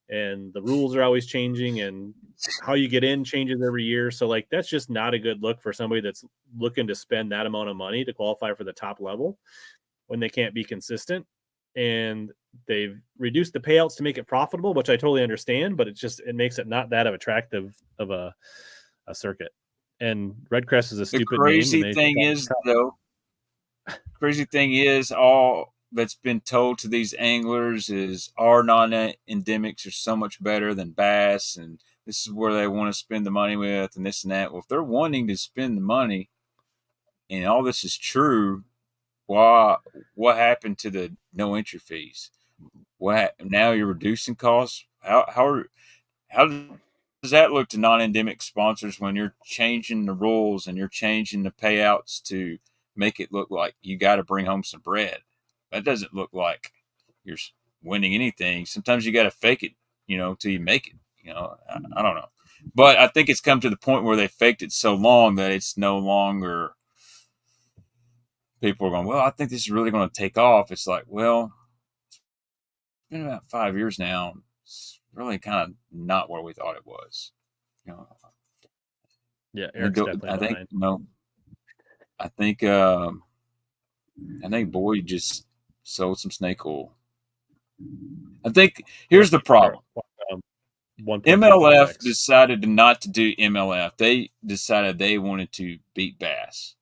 and the rules are always changing, and how you get in changes every year. So like, that's just not a good look for somebody that's looking to spend that amount of money to qualify for the top level when they can't be consistent. And they've reduced the payouts to make it profitable, which I totally understand, but it makes it not that attractive of a circuit. And Redcrest is a stupid name. Crazy thing is, all that's been told to these anglers is our non-endemics are so much better than bass, and this is where they want to spend the money with, and this and that. Well, if they're wanting to spend the money, and all this is true, what happened to the no entry fees? Now you're reducing costs? How does that look to non-endemic sponsors when you're changing the rules and you're changing the payouts to make it look like you got to bring home some bread? That doesn't look like you're winning anything. Sometimes you got to fake it, till you make it. I don't know, but I think it's come to the point where they faked it so long that it's no longer. People are going, well, I think this is really going to take off. It's like, well, it's been about 5 years now. It's really kind of not what we thought it was. Yeah, Eric's definitely behind. I think Boyd just sold some snake oil. I think here's the problem. MLF decided not to do MLF. They decided they wanted to beat bass.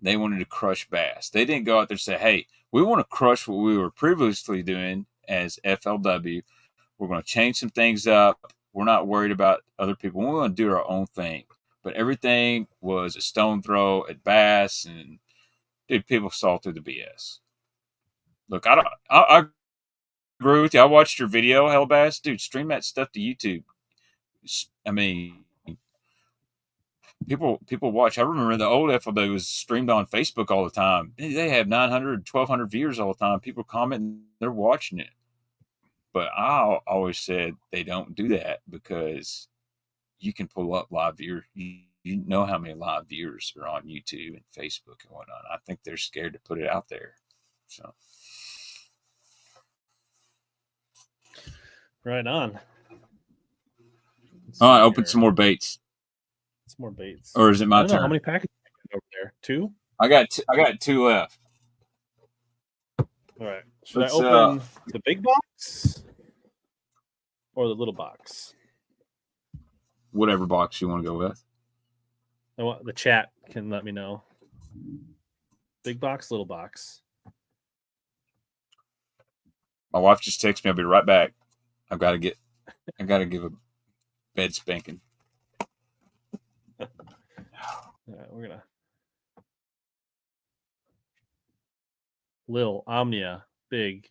They wanted to crush bass. They didn't go out there and say, hey, we want to crush what we were previously doing as FLW. We're going to change some things up. We're not worried about other people. We want to do our own thing. But everything was a stone throw at bass, and dude, people saw through the BS. Look, I agree with you. I watched your video, HellaBass. Dude, stream that stuff to YouTube. I mean, people watch. I remember the old FLW was streamed on Facebook all the time. They have 900, 1,200 viewers all the time. People commenting, they're watching it. But I always said they don't do that because you can pull up live viewers. You know how many live viewers are on YouTube and Facebook and whatnot. I think they're scared to put it out there. So, right on. All right, open some more baits. Some more baits. Or is it my turn? How many packages over there? 2? I got 2 left. All right. Should I open the big box or the little box? Whatever box you want to go with. The chat can let me know. Big box, little box. My wife just texted me. I'll be right back. I got to give a bed spanking. All right, we're gonna Lil Omnia big.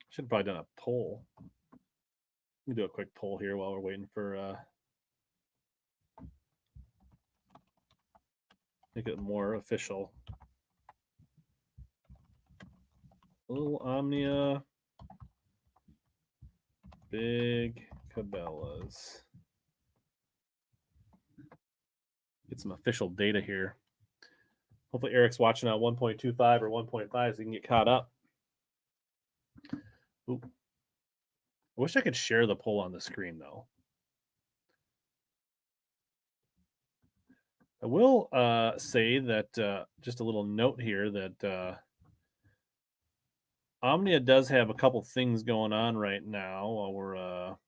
Should have probably done a poll. Let me do a quick poll here while we're waiting for make it more official. Little Omnia, big Cabela's. Get some official data here. Hopefully Eric's watching on 1.25 or 1.5 so he can get caught up. Ooh. I wish I could share the poll on the screen, though. I will say that just a little note here that Omnia does have a couple things going on right now while we're, let's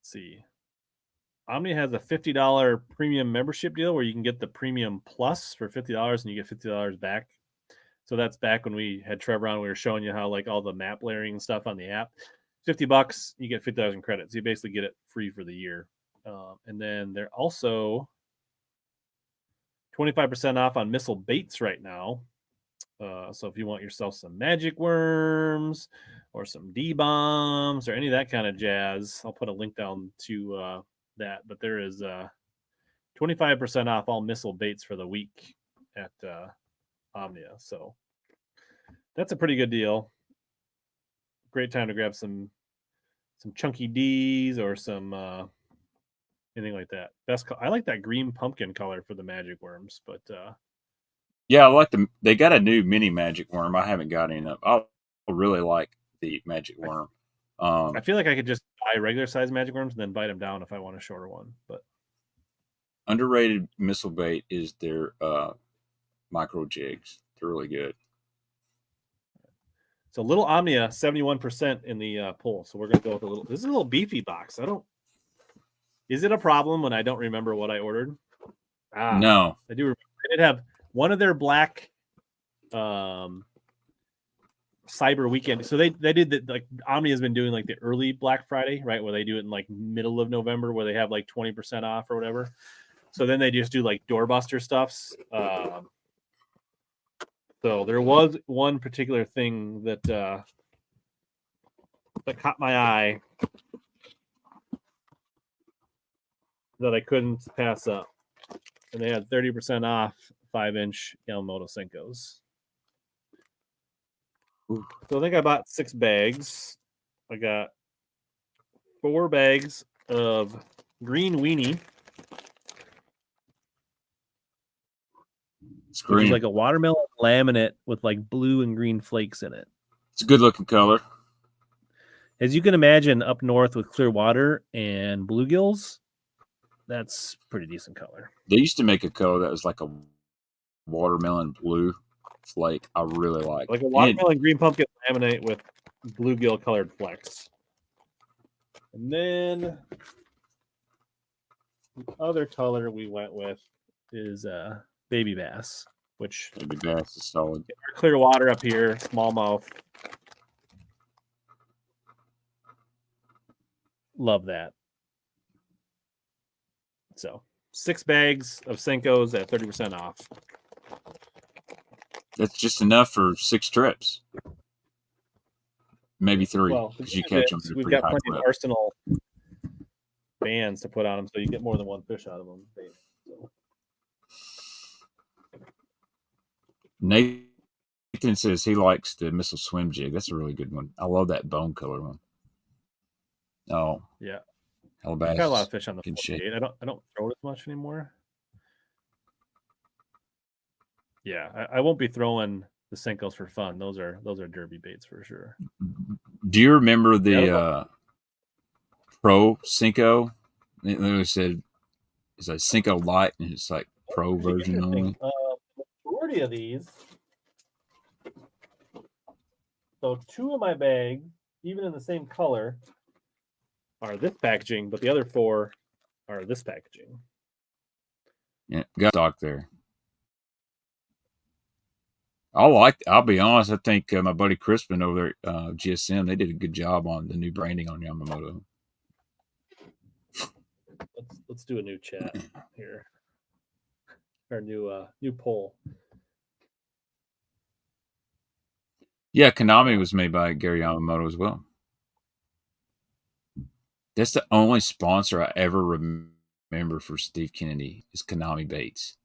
see. Omnia has a $50 premium membership deal where you can get the premium plus for $50 and you get $50 back. So that's back when we had Trevor on. We were showing you how like all the map layering and stuff on the app. $50, you get 50,000 credits. You basically get it free for the year. And then they're also 25% off on missile baits right now. So if you want yourself some magic worms or some D-bombs or any of that kind of jazz, I'll put a link down to that. But there is 25% off all missile baits for the week at Omnia. So that's a pretty good deal. Great time to grab some chunky D's or some anything like that. I like that green pumpkin color for the magic worms, but yeah, I like they got a new mini magic worm. I haven't got any of them. I really like the magic worm. I feel like I could just buy regular size magic worms and then bite them down if I want a shorter one. But underrated missile bait is their micro jigs. They're really good. So little Omnia, 71% in the poll. So we're gonna go with a little. This is a little beefy box. Is it a problem when I don't remember what I ordered? No, I do remember. I did have one of their black Cyber Weekend. So they did that. Like Omni has been doing like the early Black Friday, right, where they do it in like middle of November, where they have like 20% off or whatever. So then they just do like doorbuster stuffs. So there was one particular thing that caught my eye that I couldn't pass up, and they had 30% off 5-inch Yamamoto Senkos. So I think I bought 6 bags. I got 4 bags of green weenie. Which is like a watermelon laminate with like blue and green flakes in it. It's a good looking color. As you can imagine, up north with clear water and bluegills, that's pretty decent color. They used to make a color that was like a watermelon blue flake. I really like a watermelon green pumpkin laminate with bluegill colored flecks. And then the other color we went with is baby bass, which baby bass is solid. Clear water up here, smallmouth. Love that. So 6 bags of Senkos at 30% off. That's just enough for 6 trips. Maybe 3. Well, because you catch them. We've got plenty of Arsenal bands to put on them, so you get more than one fish out of them. So. Nathan says he likes the missile swim jig. That's a really good one. I love that bone color one. Oh yeah, HellaBass. Got a lot of fish on the 48. I don't throw it as much anymore. Yeah, I won't be throwing the Senkos for fun. Those are derby baits for sure. Do you remember the Pro Senko? It literally said it's a Senko Light, and it's like Pro version only. Majority of these. So 2 of my bags, even in the same color, are this packaging, but the other 4 are this packaging. Yeah, got stock there. I'll be honest, I think my buddy Crispin over there at GSM, they did a good job on the new branding on Yamamoto. Let's do a new chat here. Our new poll. Yeah, Konami was made by Gary Yamamoto as well. That's the only sponsor I ever remember for Steve Kennedy is Konami Baits.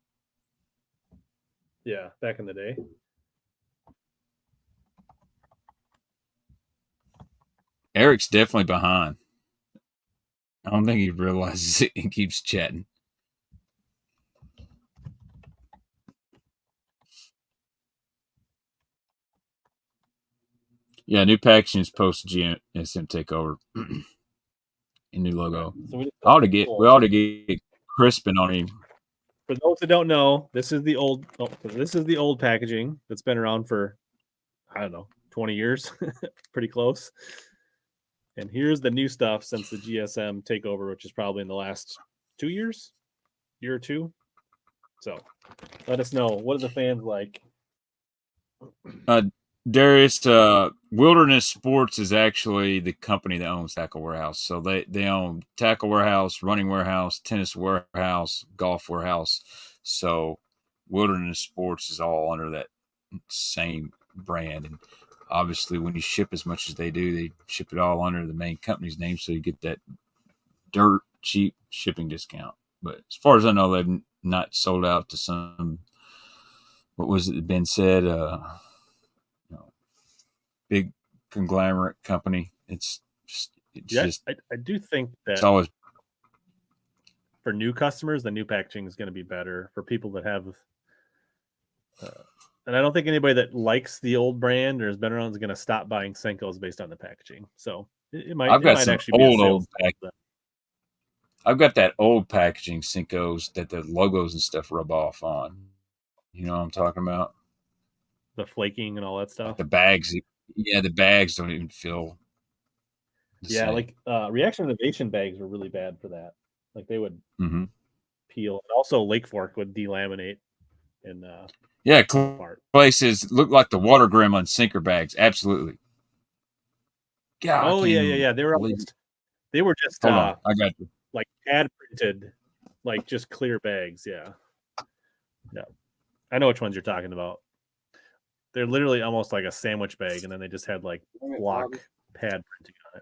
Yeah, back in the day. Eric's definitely behind. I don't think he realizes it and keeps chatting. Yeah, new packaging is post GSM takeover. A new logo. So we ought to get crisping on him. For those that don't know, this is the old packaging that's been around for, I don't know, 20 years, pretty close. And here's the new stuff since the GSM takeover, which is probably in the last 2 years, year or two. So let us know. What are the fans like? Darius, Wilderness Sports is actually the company that owns Tackle Warehouse. So they own Tackle Warehouse, Running Warehouse, Tennis Warehouse, Golf Warehouse. So Wilderness Sports is all under that same brand. And obviously, when you ship as much as they do, they ship it all under the main company's name. So you get that dirt cheap shipping discount. But as far as I know, they've not sold out to some, what was it been said? Big conglomerate company. It's just I do think that it's always for new customers, the new packaging is going to be better. For people that have, and I don't think anybody that likes the old brand or has been around is going to stop buying Senkos based on the packaging. So it might actually be old packaging. I've got that old packaging Senkos that the logos and stuff rub off on. You know what I'm talking about? The flaking and all that stuff. The bags. Yeah, the bags don't even feel the same. Like Reaction Innovation bags were really bad for that. Like they would peel. And also Lake Fork would delaminate and places look like the Water Gremlin sinker bags. Absolutely. God, yeah. They were just hold on. I got you. Like pad printed, like just clear bags. Yeah. I know which ones you're talking about. They're literally almost like a sandwich bag, and then they just had like block pad printing on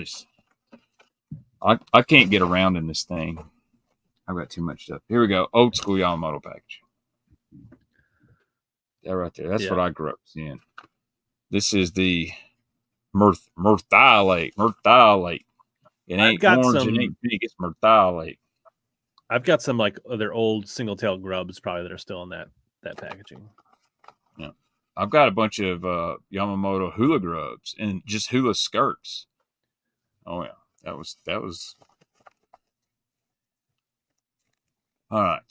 it. I can't get around in this thing. I've got too much stuff. Here we go. Old school Yamamoto package. That right there. That's what I grew up seeing. This is the Myrthalate. It ain't orange, it ain't pink, it's Myrthalate. I've got some like other old single tail grubs probably that are still in that packaging. Yeah. I've got a bunch of Yamamoto hula grubs and just hula skirts. Oh yeah. That was all right.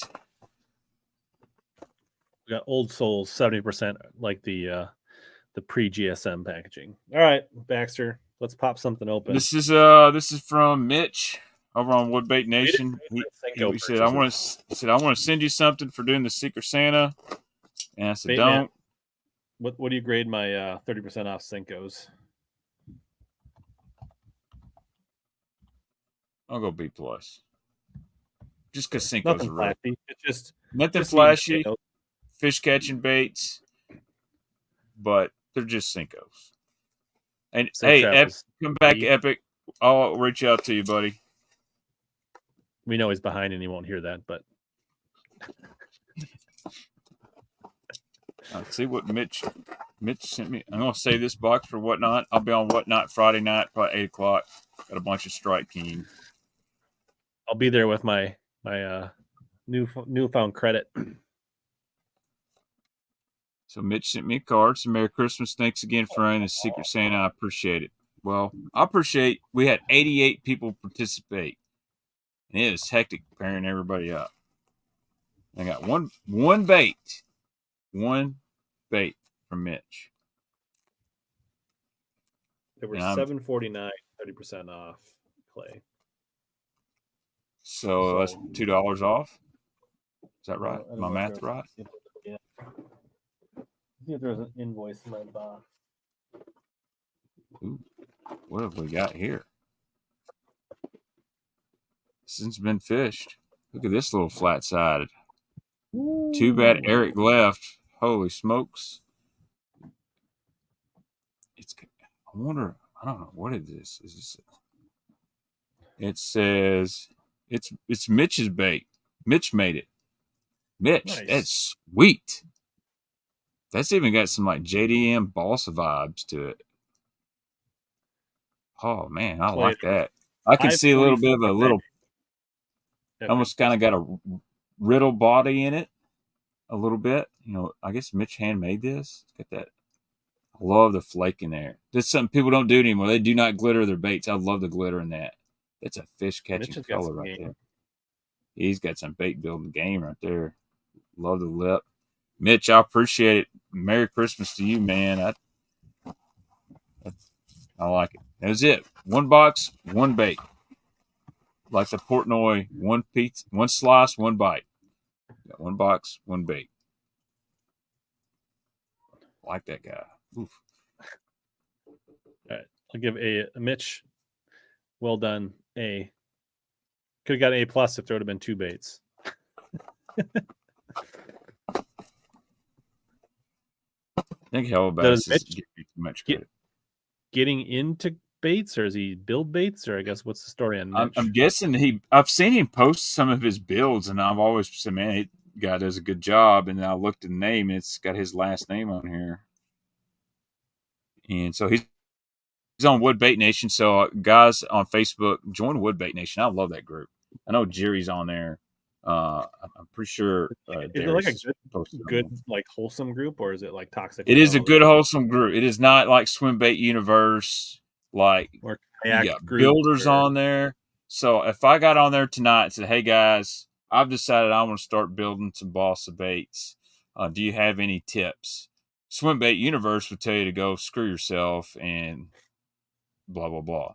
We got Old Souls 70% like the pre-GSM packaging. All right, Baxter, let's pop something open. This is from Mitch over on Woodbait Nation. He said I want to send you something for doing the Secret Santa. And I said, don't. Man, what do you grade my 30% off Senkos? I'll go B+. Just because Senkos are real. It's just nothing flashy. Fish catching baits, but they're just Senkos. And come back, Epic. I'll reach out to you, buddy. We know he's behind and he won't hear that, but see what Mitch sent me. I'm gonna save this box for Whatnot. I'll be on Whatnot Friday night, probably 8:00. Got a bunch of Strike King. I'll be there with my newfound credit. So Mitch sent me a card. So Merry Christmas. Thanks again for running the Secret Santa. I appreciate it. Well, I appreciate we had 88 people participate. And it was hectic pairing everybody up. I got one bait. One bait from Mitch. There were $7.49, 30% off Clay. So that's $2 off. Is that right? My math right? Yeah. See if there's an invoice in my box. Ooh, what have we got here? Since been fished. Look at this little flat-sided. Ooh. Too bad Eric left. Holy smokes. I wonder, I don't know, what is this? It says It's Mitch's bait. Mitch made it. Mitch, Nice. that's sweet. That's even got some like JDM boss vibes to it. Oh man, I like that. I can see a little bit of a little, almost kind of got a riddle body in it, a little bit. You know, I guess Mitch hand made this. Got that. I love the flake in there. That's something people don't do anymore. They do not glitter their baits. I love the glitter in that. That's a fish catching color right there. He's got some bait building game right there. Love the lip. Mitch, I appreciate it. Merry Christmas to you, man. I like it. That's it. One box, one bait. Like the Portnoy, one pizza, one slice, one bite. Got one box, one bait. Like that guy. Oof. All right. I'll give a Mitch. Well done. A. Could have got an A+ if there would have been 2 baits. I think HellaBass is getting too much credit. Getting into baits, or is he build baits, or I guess what's the story on Mitch? I'm guessing I've seen him post some of his builds, and I've always said, man, that guy does a good job. And I looked at the name, and it's got his last name on here. And so he's on Wood Bait Nation. So guys on Facebook, join Wood Bait Nation. I love that group. I know Jerry's on there. I'm pretty sure. Is it like a good like wholesome group, or is it like toxic? It is a good wholesome group. It is not like Swim Bait Universe, like or you got builders on there. So if I got on there tonight and said, "Hey guys, I've decided I want to start building some balsa baits. Do you have any tips?" Swim Bait Universe would tell you to go screw yourself and blah blah blah.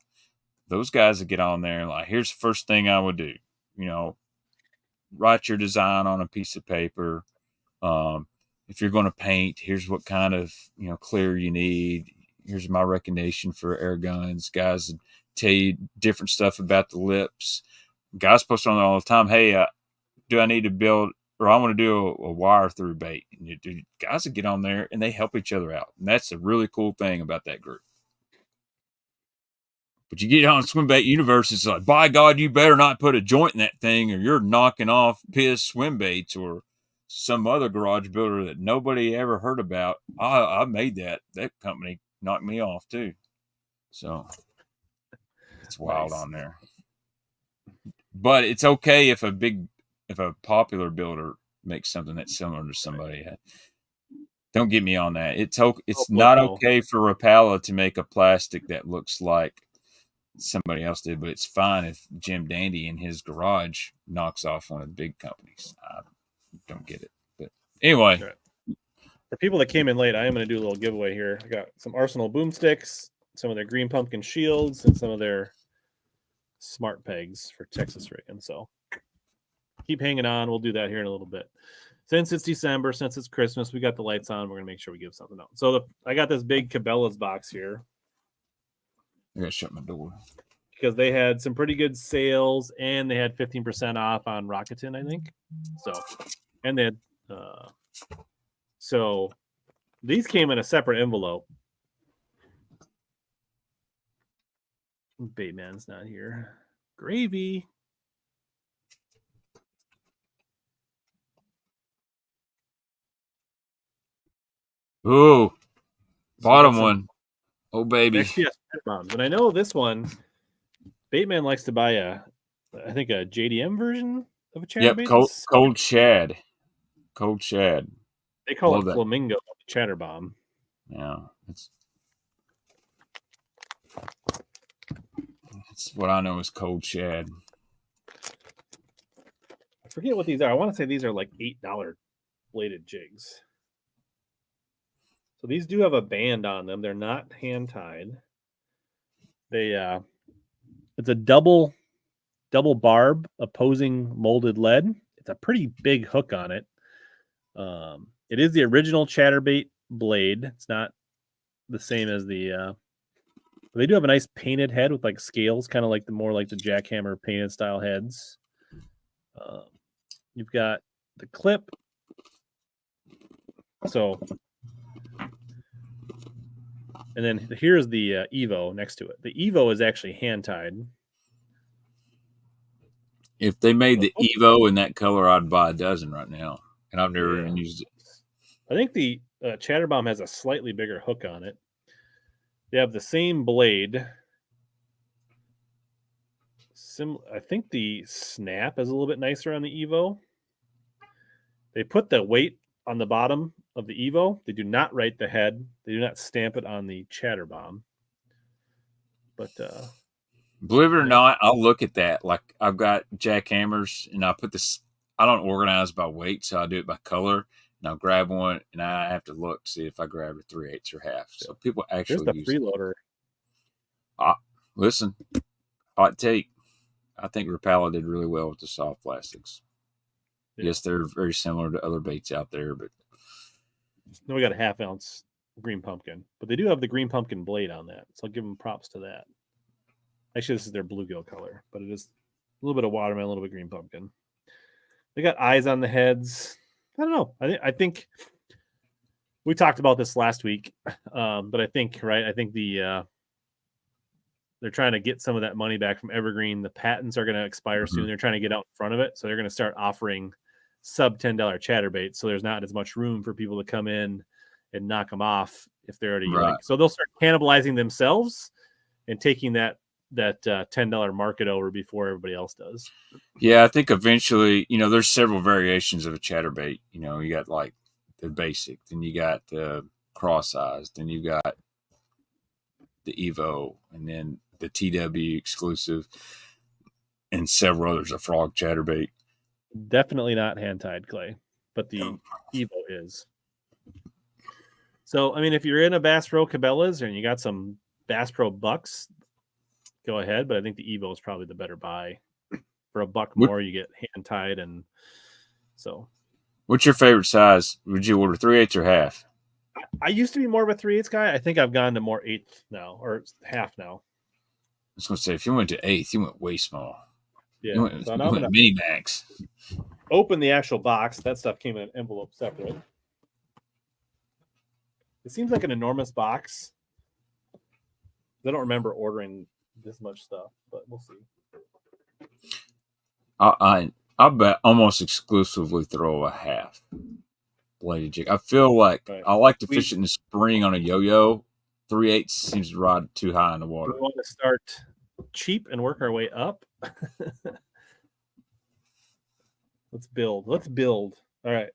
Those guys that get on there and like, here's the first thing I would do. You know, write your design on a piece of paper. If you're going to paint, here's what kind of clear you need. Here's my recommendation for air guns. Guys tell you different stuff about the lips. Guys post on there all the time. Hey, do I need to build, or I want to do a wire through bait? And guys that get on there and they help each other out, and that's a really cool thing about that group. But you get on Swim Bait Universe, it's like, by God, you better not put a joint in that thing, or you're knocking off Piz swim baits or some other garage builder that nobody ever heard about. I made that. That company knocked me off too. So it's wild on there. But it's okay if a popular builder makes something that's similar to somebody. Don't get me on that. It's not okay for Rapala to make a plastic that looks like somebody else did, but it's fine if Jim Dandy in his garage knocks off one of the big companies. I don't get it. But anyway. For people that came in late, I am going to do a little giveaway here. I got some Arsenal boomsticks, some of their green pumpkin shields, and some of their smart pegs for Texas rigging. So keep hanging on. We'll do that here in a little bit. Since it's December, since it's Christmas, we got the lights on. We're going to make sure we give something out. So I got this big Cabela's box here. I got to shut my door. Because they had some pretty good sales, and they had 15% off on Rakuten, I think. So, and they had, so these came in a separate envelope. Baitman's not here. Gravy. Ooh, bottom one. Oh, baby. XPS bombs. And I know this one, Baitman likes to buy I think a JDM version of a chatterbait. Yep, cold shad. Cold shad. They call it Flamingo chatter bomb. Yeah, it's what I know is cold shad. I forget what these are. I want to say these are like $8 bladed jigs. So these do have a band on them. They're not hand tied. It's a double barb opposing molded lead. It's a pretty big hook on it. It is the original chatterbait blade. It's not the same as the. They do have a nice painted head with like scales, kind of like more like the jackhammer painted style heads. You've got the clip. So. And then here's the Evo next to it. The Evo is actually hand tied. If they made the Evo in that color, I'd buy a dozen right now, and I've never even used it. I think the Chatterbomb has a slightly bigger hook on it. They have the same blade. I think the snap is a little bit nicer on the Evo. They put the weight on the bottom of the Evo. They do not write the head. They do not stamp it on the Chatterbomb. But believe it or not, I'll look at that. Like I've got jackhammers, and I put this. I don't organize by weight, so I do it by color. And I'll grab one, and I have to look to see if I grab a 3/8 or half. So people actually use the freeloader. Listen, hot take. I think Rapala did really well with the soft plastics. Yeah. Yes, they're very similar to other baits out there, but then we got a 1/2 ounce green pumpkin, but they do have the green pumpkin blade on that, so I'll give them props to that. Actually, this is their bluegill color, but it is a little bit of watermelon, a little bit of green pumpkin. They got eyes on the heads. I don't know. I think we talked about this last week, but I think they're trying to get some of that money back from Evergreen. The patents are going to expire soon. They're trying to get out in front of it. So they're going to start offering sub $10 chatterbaits. So there's not as much room for people to come in and knock them off if they're already so they'll start cannibalizing themselves and taking that $10 market over before everybody else does. Yeah, I think eventually, there's several variations of a chatterbait. You got like the basic, then you got the cross-eyes, then you got the Evo, and then the TW exclusive, and several others, a frog chatterbait. Definitely not hand-tied clay, but the Evo is. So, I mean, if you're in a Bass Pro Cabela's and you got some Bass Pro bucks, go ahead, but I think the Evo is probably the better buy. For $1 more, you get hand-tied, and so. What's your favorite size? Would you order 3/8 or half? I used to be more of a 3/8 guy. I think I've gone to more 1/8 now, or half now. I was going to say, if you went to 1/8, you went way small. Yeah, you went mini max. Open the actual box. That stuff came in an envelope separate. It seems like an enormous box. I don't remember ordering this much stuff, but we'll see. I bet almost exclusively throw a half bladed jig. I feel like I like to fish it in the spring on a yo-yo. 3/8 seems to ride too high in the water. We want to start cheap and work our way up. Let's build. All right.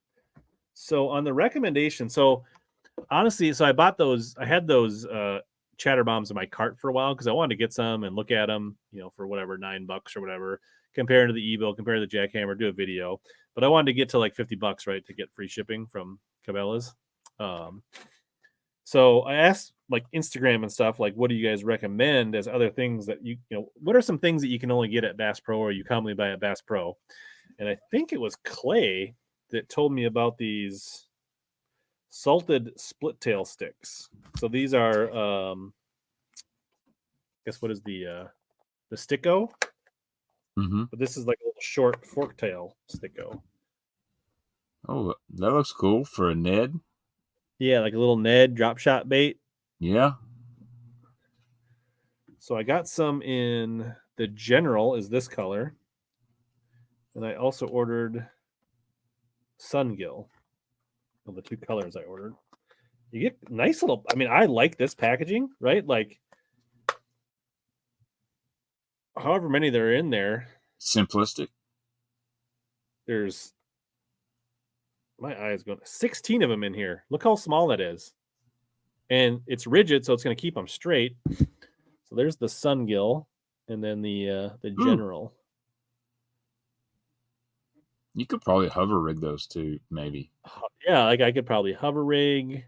So on the recommendation, honestly, I bought those. I had those Chatterbombs in my cart for a while because I wanted to get some and look at them, for whatever, $9 or whatever, compared to the Evo, compared to the Jackhammer, do a video. But I wanted to get to like $50, right, to get free shipping from Cabela's. So I asked like Instagram and stuff, like, what do you guys recommend as other things that what are some things that you can only get at Bass Pro or you commonly buy at Bass Pro? And I think it was Clay that told me about these salted split tail sticks. So these are, I guess, what is the sticko? Mm-hmm. But this is like a little short fork tail sticko. Oh, that looks cool for a Ned. Yeah, like a little Ned drop shot bait. Yeah. So I got some in the general is this color. And I also ordered Sungill. Of the two colors I ordered. You get nice little, I like this packaging, right? Like however many there are in there. Simplistic. There's my eye is going 16 of them in here. Look how small that is. And it's rigid, so it's going to keep them straight. So there's the Sungill and then the general. You could probably hover rig those too, maybe. Yeah, like I could probably hover rig,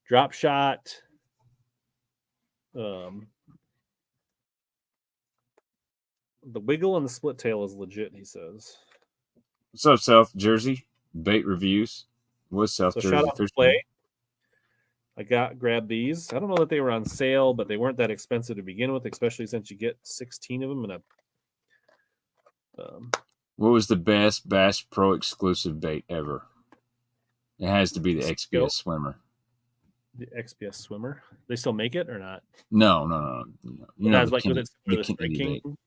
drop shot. The wiggle and the split tail is legit, he says. What's up, South Jersey? Bait reviews. What's South Jersey? Shout out to Play. I grabbed these. I don't know that they were on sale, but they weren't that expensive to begin with, especially since you get 16 of them in a. What was the best Bass Pro exclusive bait ever? It has to be the XPS Swimmer. The XPS Swimmer. They still make it or not? No. You know, like with the King.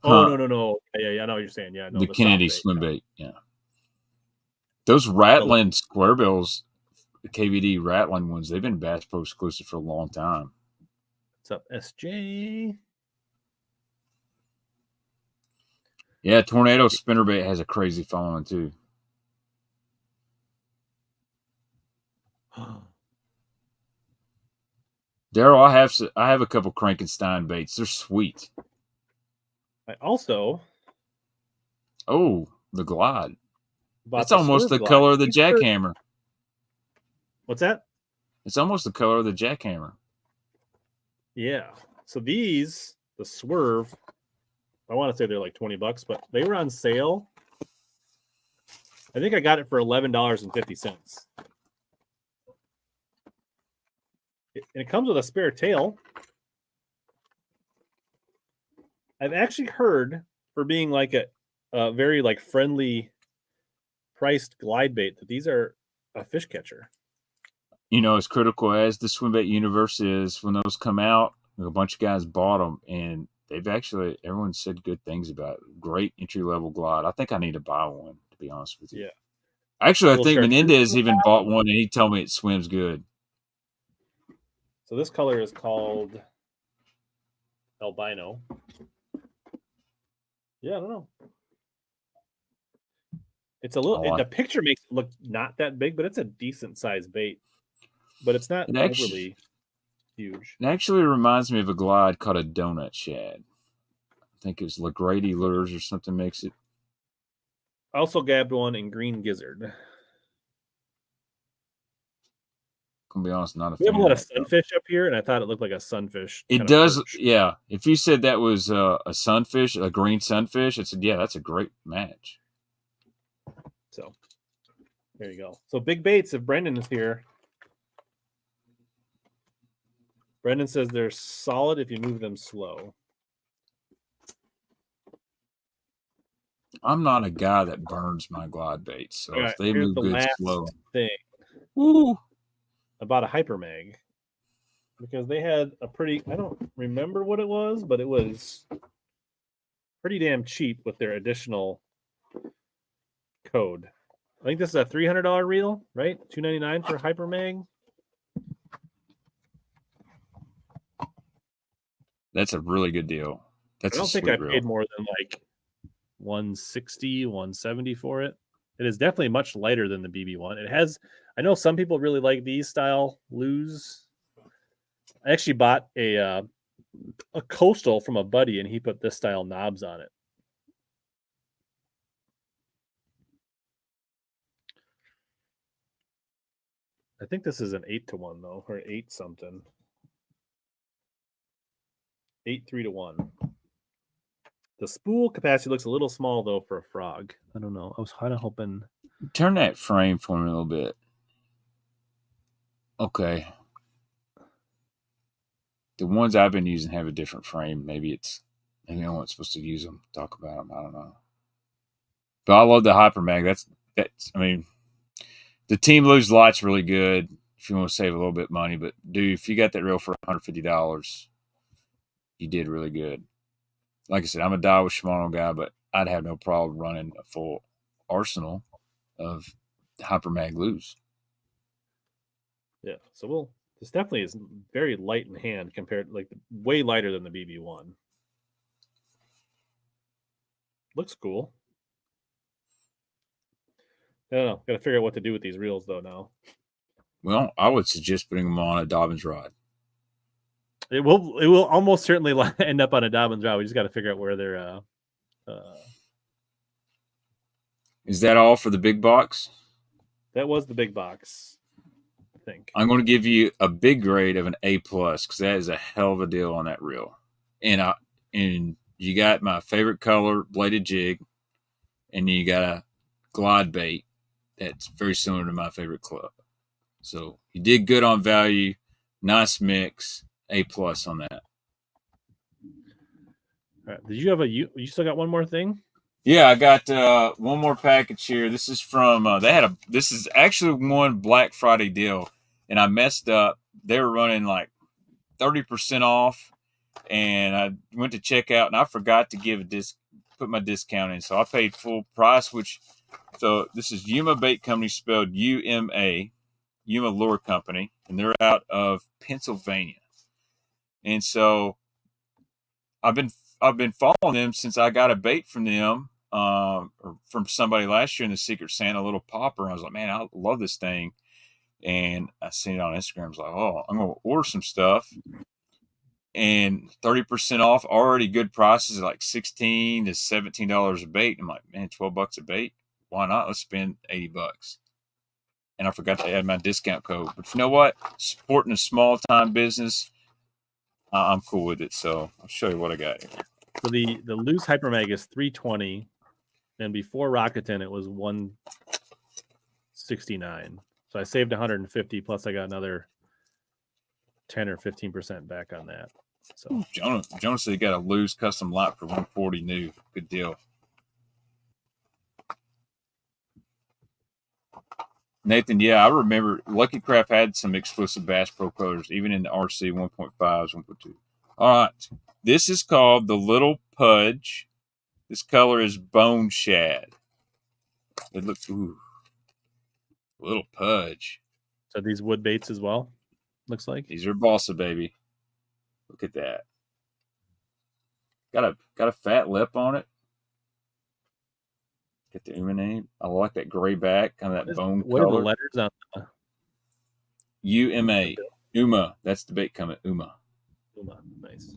Oh, Huh. no. Yeah, I know what you're saying. Yeah, no, The the soft Kennedy bait. swim bait. Yeah. Those rattling square bills, the KVD rattling ones, they've been Bass Pro exclusive for a long time. What's up, SJ? Yeah, Tornado spinnerbait has a crazy following too. Daryl, I have a couple Frankenstein baits. They're sweet. I also The Glide. bought That's the almost Swerve the Glide. color of the jackhammer. What's that? It's almost the color of the jackhammer. Yeah. So these, the Swerve, I want to say they're like $20, but they were on sale. I think I got it for $11.50. And it comes with a spare tail. I've actually heard, for being like a very like friendly priced glide bait, that these are a fish catcher. You know, as critical as the swim bait universe is, when those come out, a bunch of guys bought them, and everyone said good things about it. Great entry level glide. I think I need to buy one, to be honest with you. Yeah. Actually, I think chartreuse Menendez even bought one, and he told me it swims good. So this color is called albino. Yeah, I don't know. It's a little. The picture makes it look not that big, but it's a decent sized bait. But it's not overly huge. It actually reminds me of a glide called a donut shad. I think it was LaGrady Lures or something makes it. I also gabbed one in green gizzard. I'm gonna be honest, not a fan. We have a lot of sunfish up here, and I thought it looked like a sunfish. It does, yeah. If you said that was a sunfish, a green sunfish, I said, yeah, that's a great match. So there you go. So big baits, if Brendan is here. Brendan says they're solid if you move them slow. I'm not a guy that burns my glide baits, so if they move good slow. Thing. Woo. About a hyper mag, because they had a pretty, I don't remember what it was, but it was pretty damn cheap with their additional code. I think this is a $300 reel, right? $299 for hyper mag. That's a really good deal. I don't think I paid more than like $160, $170 for it. It is definitely much lighter than the BB1. It has, I know some people really like these style lues. I actually bought a coastal from a buddy, and he put this style knobs on it. I think this is an 8-1 though, or 8 something. 8-3-1. The spool capacity looks a little small though for a frog. I don't know. I was kind of hoping. Turn that frame for me a little bit. Okay. The ones I've been using have a different frame. Maybe I wasn't supposed to use them. Talk about them. I don't know. But I love the Hyper Mag. That's. I mean, the Team Lose light's really good if you want to save a little bit of money. But dude, if you got that reel for $150, you did really good. Like I said, I'm a Daiwa Shimano guy, but I'd have no problem running a full arsenal of Hyper Mag Lose. Yeah, so this definitely is very light in hand compared, like way lighter than the BB1. Looks cool. I don't know. Got to figure out what to do with these reels though now. Well, I would suggest putting them on a Dobbins rod. It will almost certainly end up on a Dobbins rod. We just got to figure out where they're. Is that all for the big box? That was the big box. I think I'm going to give you a big grade of an A+ because that is a hell of a deal on that reel. And you got my favorite color, bladed jig, and you got a glide bait that's very similar to my favorite club. So you did good on value, nice mix, A+ on that. All right. Did you have you still got one more thing? Yeah, I got one more package here. This is from this is actually one Black Friday deal, and I messed up. They were running like 30% off, and I went to check out, and I forgot to put my discount in, so I paid full price. So this is Yuma Bait Company, spelled UMA, Yuma Lure Company, and they're out of Pennsylvania. And so I've been following them since I got a bait from them, or from somebody last year in the Secret Santa, little popper. And I was like, man, I love this thing. And I seen it on Instagram. I was like, oh, I'm going to order some stuff. And 30% off, already good prices, like $16 to $17 a bait. I'm like, man, $12 a bait? Why not? Let's spend $80. And I forgot to add my discount code. But you know what? Supporting a small time business, I'm cool with it. So I'll show you what I got here. So the loose Hypermag is $320, and before Rakuten it was $169. So I saved $150, plus I got another 10 or 15% back on that. So Jonas said he got a loose custom light for $140 new. Good deal. Nathan, yeah, I remember Lucky Craft had some exclusive Bass Pro colors, even in the RC 1.5s, 1.2. All right. This is called the Little Pudge. This color is Bone Shad. It looks, Little Pudge. So these wood baits as well, looks like. These are Balsa, baby. Look at that. Got a fat lip on it. Get the Uma name. I like that gray back, kind of that bone what color. What are the letters on the UMA. Uma. That's the bait coming. Uma. Nice.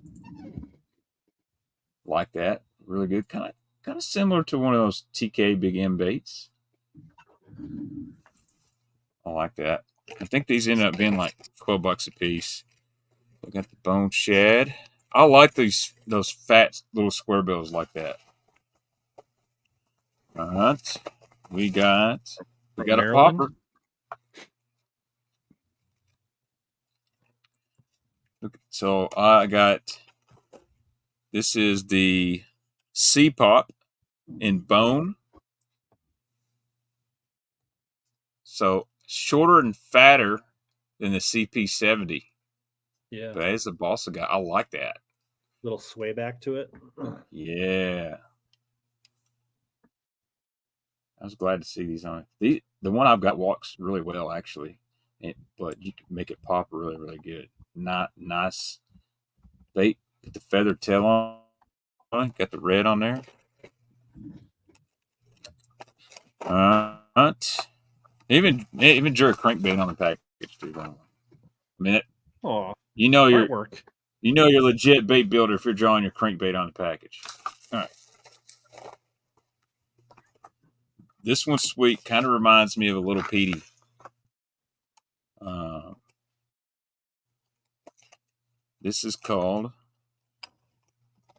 Like that. Really good. Kind of similar to one of those TK Big M baits. I like that. I think these end up being like $12 a piece. We got the Bone Shad. I like those fat little square bills like that. All right. We got a popper. So I got, this is the C Pop in bone. So shorter and fatter than the CP70. Yeah. But it's a Balsa guy. I like that. Little sway back to it. Yeah. I was glad to see these on it. The one I've got walks really well, actually. But you can make it pop really, really good. Not nice bait. Put the feather tail on it. Got the red on there. Even drew a crankbait on the package too. A minute. Oh, you know artwork. You're legit bait builder if you're drawing your crankbait on the package. All right. This one's sweet. Kind of reminds me of a little Petey. This is called,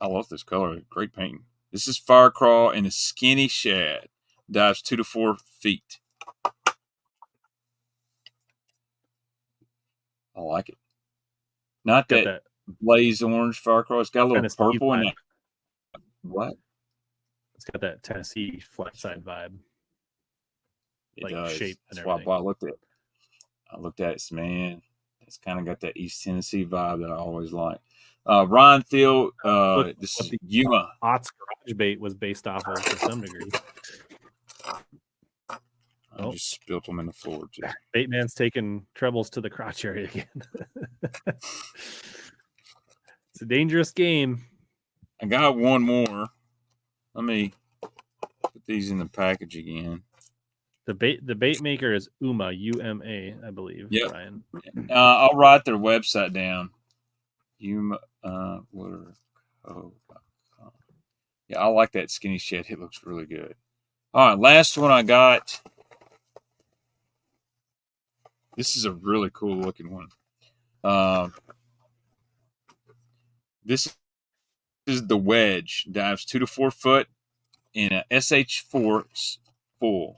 I love this color. Great painting. This is Fire Crawl in a Skinny Shad. Dives 2 to 4 feet. I like it. Not that blaze orange Fire Crawl. It's got a little purple in it. What? It's got that Tennessee flat side vibe. It like does. Shape and That's everything. why I looked at it. Man, it's kind of got that East Tennessee vibe that I always like. Ryan Thiel, this is Yuma. Ott's garage bait was based off of to some degree. I just spilt them in the floor too. Baitman's taking trebles to the crotch area again. It's a dangerous game. I got one more. Let me put these in the package again. The bait maker is Uma, UMA, I believe. Yep. Ryan. I'll write their website down. Yuma waterco.com. Yeah, I like that Skinny Shad. It looks really good. All right, last one I got. This is a really cool looking one. This is the Wedge. Dives 2 to 4 foot in a SH4 full.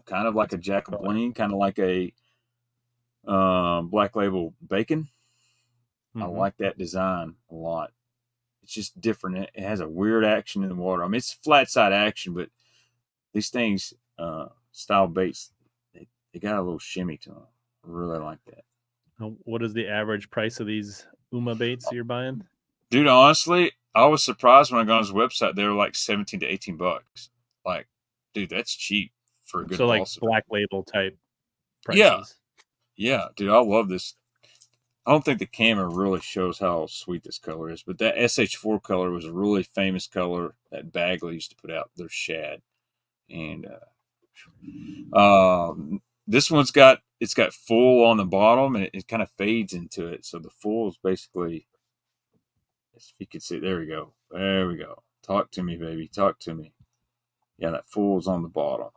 Kind of like a Jack of Bling, kind of like a Black Label Bacon. Mm-hmm. I like that design a lot. It's just different. It has a weird action in the water. I mean, it's flat side action, but these things, style baits, they got a little shimmy to them. I really like that. What is the average price of these Uma baits you're buying? Dude, honestly, I was surprised when I got on his website. They were like 17 to 18 bucks. Like, dude, that's cheap for a good So like balsa. black label type Yeah. prices. Yeah, dude, I love this. I don't think the camera really shows how sweet this color is, but that SH4 color was a really famous color that Bagley used to put out their shad. And this one's got full on the bottom, and it kind of fades into it. So the full is basically, if you can see, there we go. There we go. Talk to me, baby. Talk to me. Yeah, that full is on the bottom.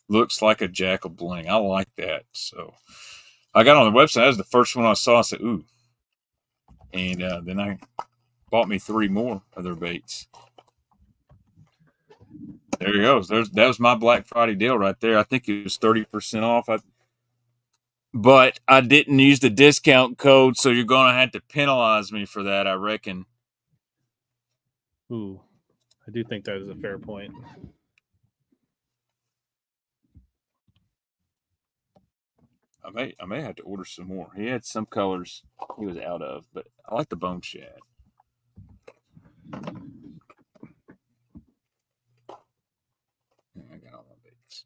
Looks like a jackal bling. I like that. So I got on the website. That was the first one I saw. I said, ooh. And then I bought me 3 more of their baits. There he goes. That was my Black Friday deal right there. I think it was 30% off. But I didn't use the discount code, so you're going to have to penalize me for that, I reckon. Ooh, I do think that is a fair point. I may have to order some more. He had some colors he was out of, but I like the bone shad. I got all my baits.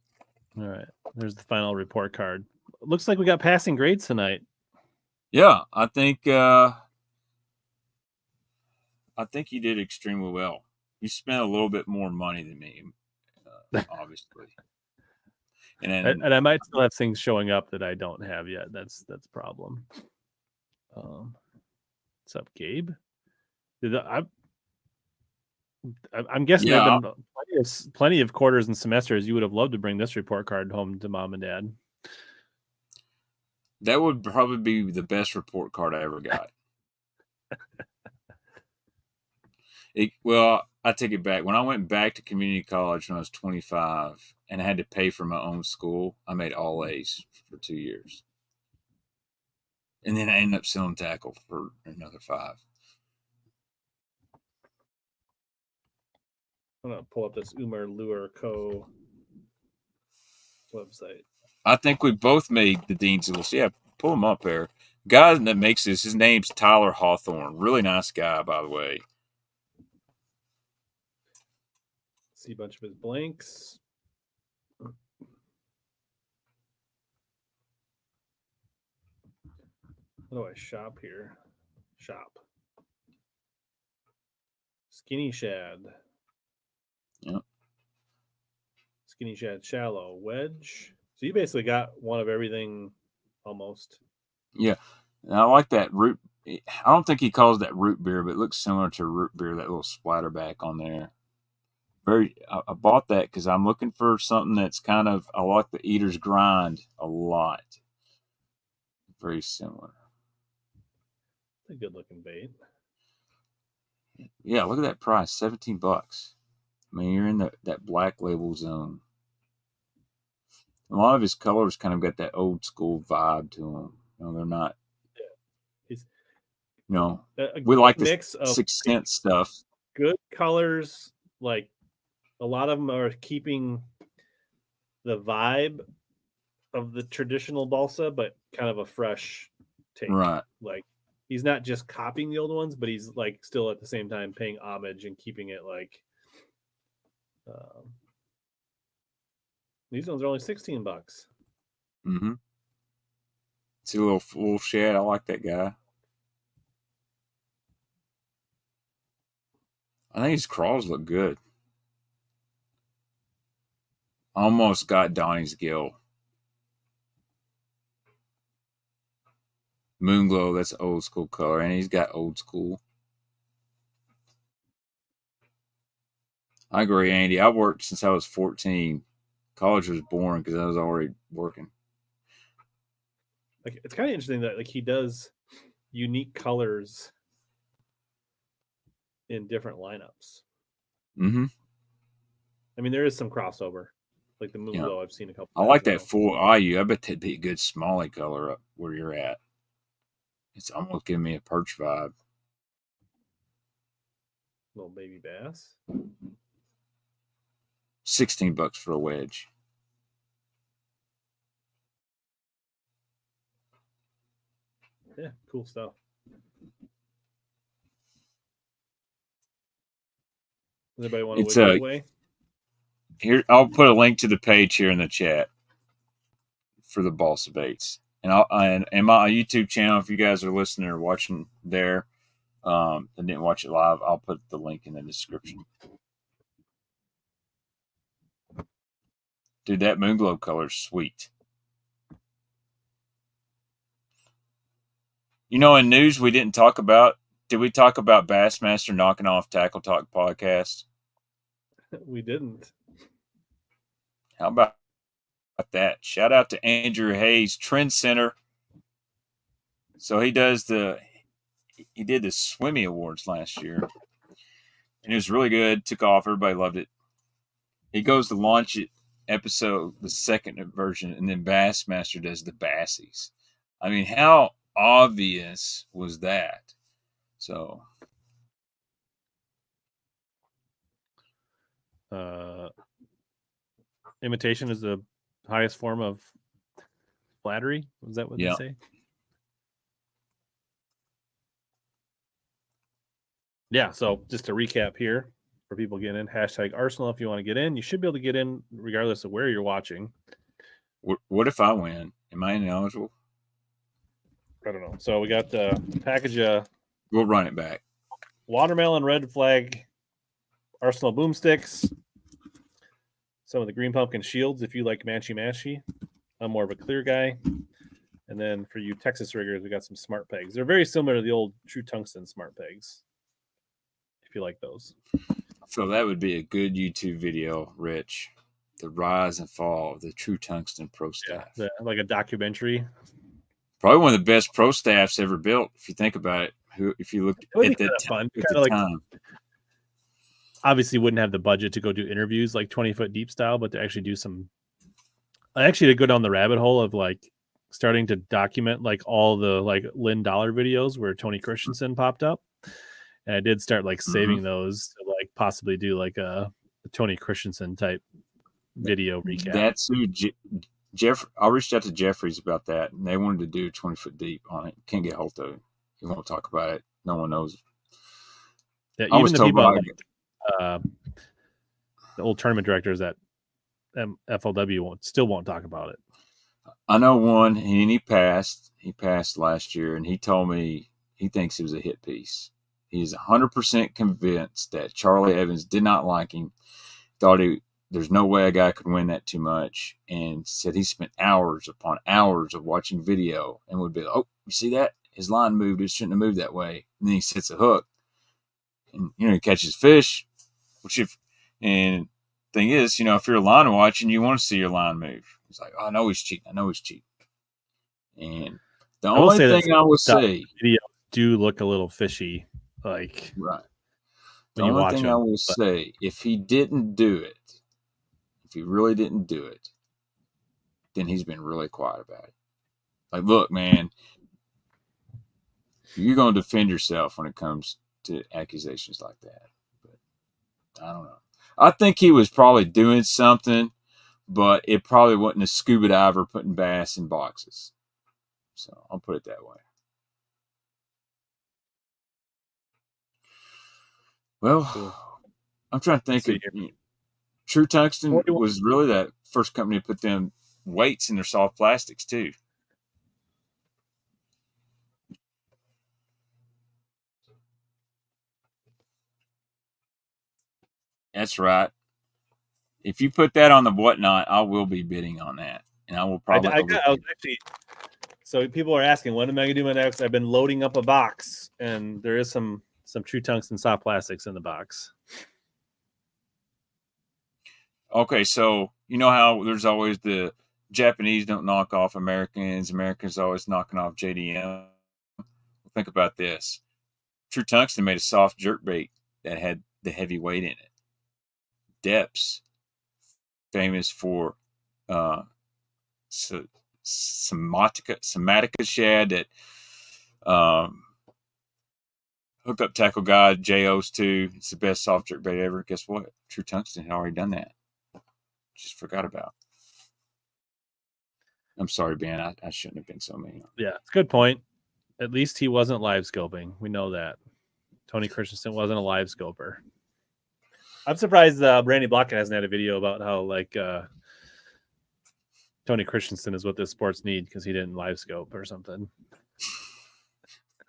All right, there's the final report card. Looks like we got passing grades tonight. Yeah, I think you did extremely well. You spent a little bit more money than me, obviously. And I might still have things showing up that I don't have yet. That's a problem. What's up, Gabe? I'm guessing there have been plenty of quarters and semesters. You would have loved to bring this report card home to mom and dad. That would probably be the best report card I ever got. Well, I take it back. When I went back to community college when I was 25 and I had to pay for my own school, I made all A's for 2 years. And then I ended up selling tackle for another 5. I'm going to pull up this Umar Lure Co. website. I think we both made the Dean's List. Yeah, pull him up there. Guy that makes this, his name's Tyler Hawthorne. Really nice guy, by the way. See a bunch of his blanks. How do I shop here? Shop. Skinny shad. Yep. Skinny shad shallow. Wedge. So you basically got one of everything almost. Yeah. And I like that root. I don't think he calls that root beer, but it looks similar to root beer, that little splatterback on there. I bought that because I'm looking for something that's kind of, I like the Eater's Grind a lot. Very similar. It's a good looking bait. Yeah, look at that price, $17. I mean, you're in that black label zone. A lot of his colors kind of got that old school vibe to them. You know, they're not. Yeah. You know, we like the mix of 6th Sense stuff. Good colors, like a lot of them are keeping the vibe of the traditional balsa, but kind of a fresh take. Right. Like he's not just copying the old ones, but he's like still at the same time paying homage and keeping it like. These ones are only $16. Mm-hmm. See a little full shad. I like that guy. I think his crawls look good. Almost got Donnie's gill. Moonglow, that's old school color, and he's got old school. I agree, Andy. I worked since I was 14. College was boring because I was already working. Like it's kind of interesting that like he does unique colors in different lineups. Mm-hmm. I mean, there is some crossover, like the Moonglow. I've seen a couple. I like that full IU. I bet that'd be a good Smalley color up where you're at. It's almost giving me a perch vibe. Little baby bass. $16 for a wedge. Yeah, cool stuff. Does anybody want to It's win a giveaway? Here, I'll put a link to the page here in the chat for the balsa baits, and my YouTube channel. If you guys are listening or watching there, and didn't watch it live, I'll put the link in the description. Dude, that moon globe color is sweet. You know, in news we didn't talk about. Did we talk about Bassmaster knocking off Tackle Talk podcast? We didn't. How about that? Shout out to Andrew Hayes, Trend Center. So he did the Swimmy Awards last year, and it was really good. Took off, everybody loved it. He goes to launch it the second version, and then Bassmaster does the Bassies. I mean, how obvious was that? So, imitation is the highest form of flattery. Was that what they say? Yeah. So just to recap here for people getting in, #Arsenal if you want to get in. You should be able to get in regardless of where you're watching. What if I win? Am I ineligible? I don't know. So we got the package of. We'll run it back. Watermelon red flag Arsenal boomsticks. Some of the green pumpkin shields if you like Manchi. I'm more of a clear guy. And then for you Texas riggers, we got some smart pegs. They're very similar to the old True Tungsten smart pegs. If you like those. So that would be a good YouTube video, Rich. The rise and fall of the True Tungsten Pro Staff. Yeah, like a documentary. Probably one of the best pro staffs ever built, if you think about it. If you look at that fun. At the time. Obviously wouldn't have the budget to go do interviews like 20-foot deep style, but to actually do some to go down the rabbit hole of like starting to document like all the like Lynn Dollar videos where Tony Christensen popped up. And I did start like saving those to like possibly do like a Tony Christensen type video recap. That's who I reached out to Jeffries about that, and they wanted to do 20-foot deep on it. Can't get hold of it. He won't talk about it. No one knows. Yeah, even the people the old tournament directors at FLW still won't talk about it. I know one, and he passed. He passed last year, and he told me he thinks it was a hit piece. He's 100% convinced that Charlie Evans did not like him. Thought there's no way a guy could win that too much, and said he spent hours upon hours of watching video and would be like, "Oh, you see that? His line moved. It shouldn't have moved that way." And then he sets a hook, and he catches fish. And thing is, if you're a line watching, you want to see your line move. It's like, oh, I know he's cheating. And the only thing I would say, videos do look a little fishy, like right. The only thing I will say, if he didn't do it, if he really didn't do it, then he's been really quiet about it. Like, look, man, you're going to defend yourself when it comes to accusations like that. But I don't know. I think he was probably doing something, but it probably wasn't a scuba diver putting bass in boxes. So I'll put it that way. Well, cool. I'm trying to think of True Tungsten was really that first company to put them weights in their soft plastics too. That's right. If you put that on the whatnot, I will be bidding on that, and I will probably. I was actually. So people are asking, when am I going to do my next? I've been loading up a box, and there is some True Tungsten soft plastics in the box. Okay, so you know how there's always the Japanese don't knock off Americans, Americans always knocking off JDM. Think about this. True Tungsten made a soft jerkbait that had the heavy weight in it. Depths, famous for somatica shad that hookup tackle guide JO's too. It's the best soft jerkbait ever. Guess what? True Tungsten had already done that. Just forgot about. I'm sorry, Ben. I shouldn't have been so mean. Yeah, it's a good point. At least he wasn't live scoping. We know that. Tony Christensen wasn't a live scoper. I'm surprised Brandy Blockett hasn't had a video about how Tony Christensen is what this sports need because he didn't live scope or something.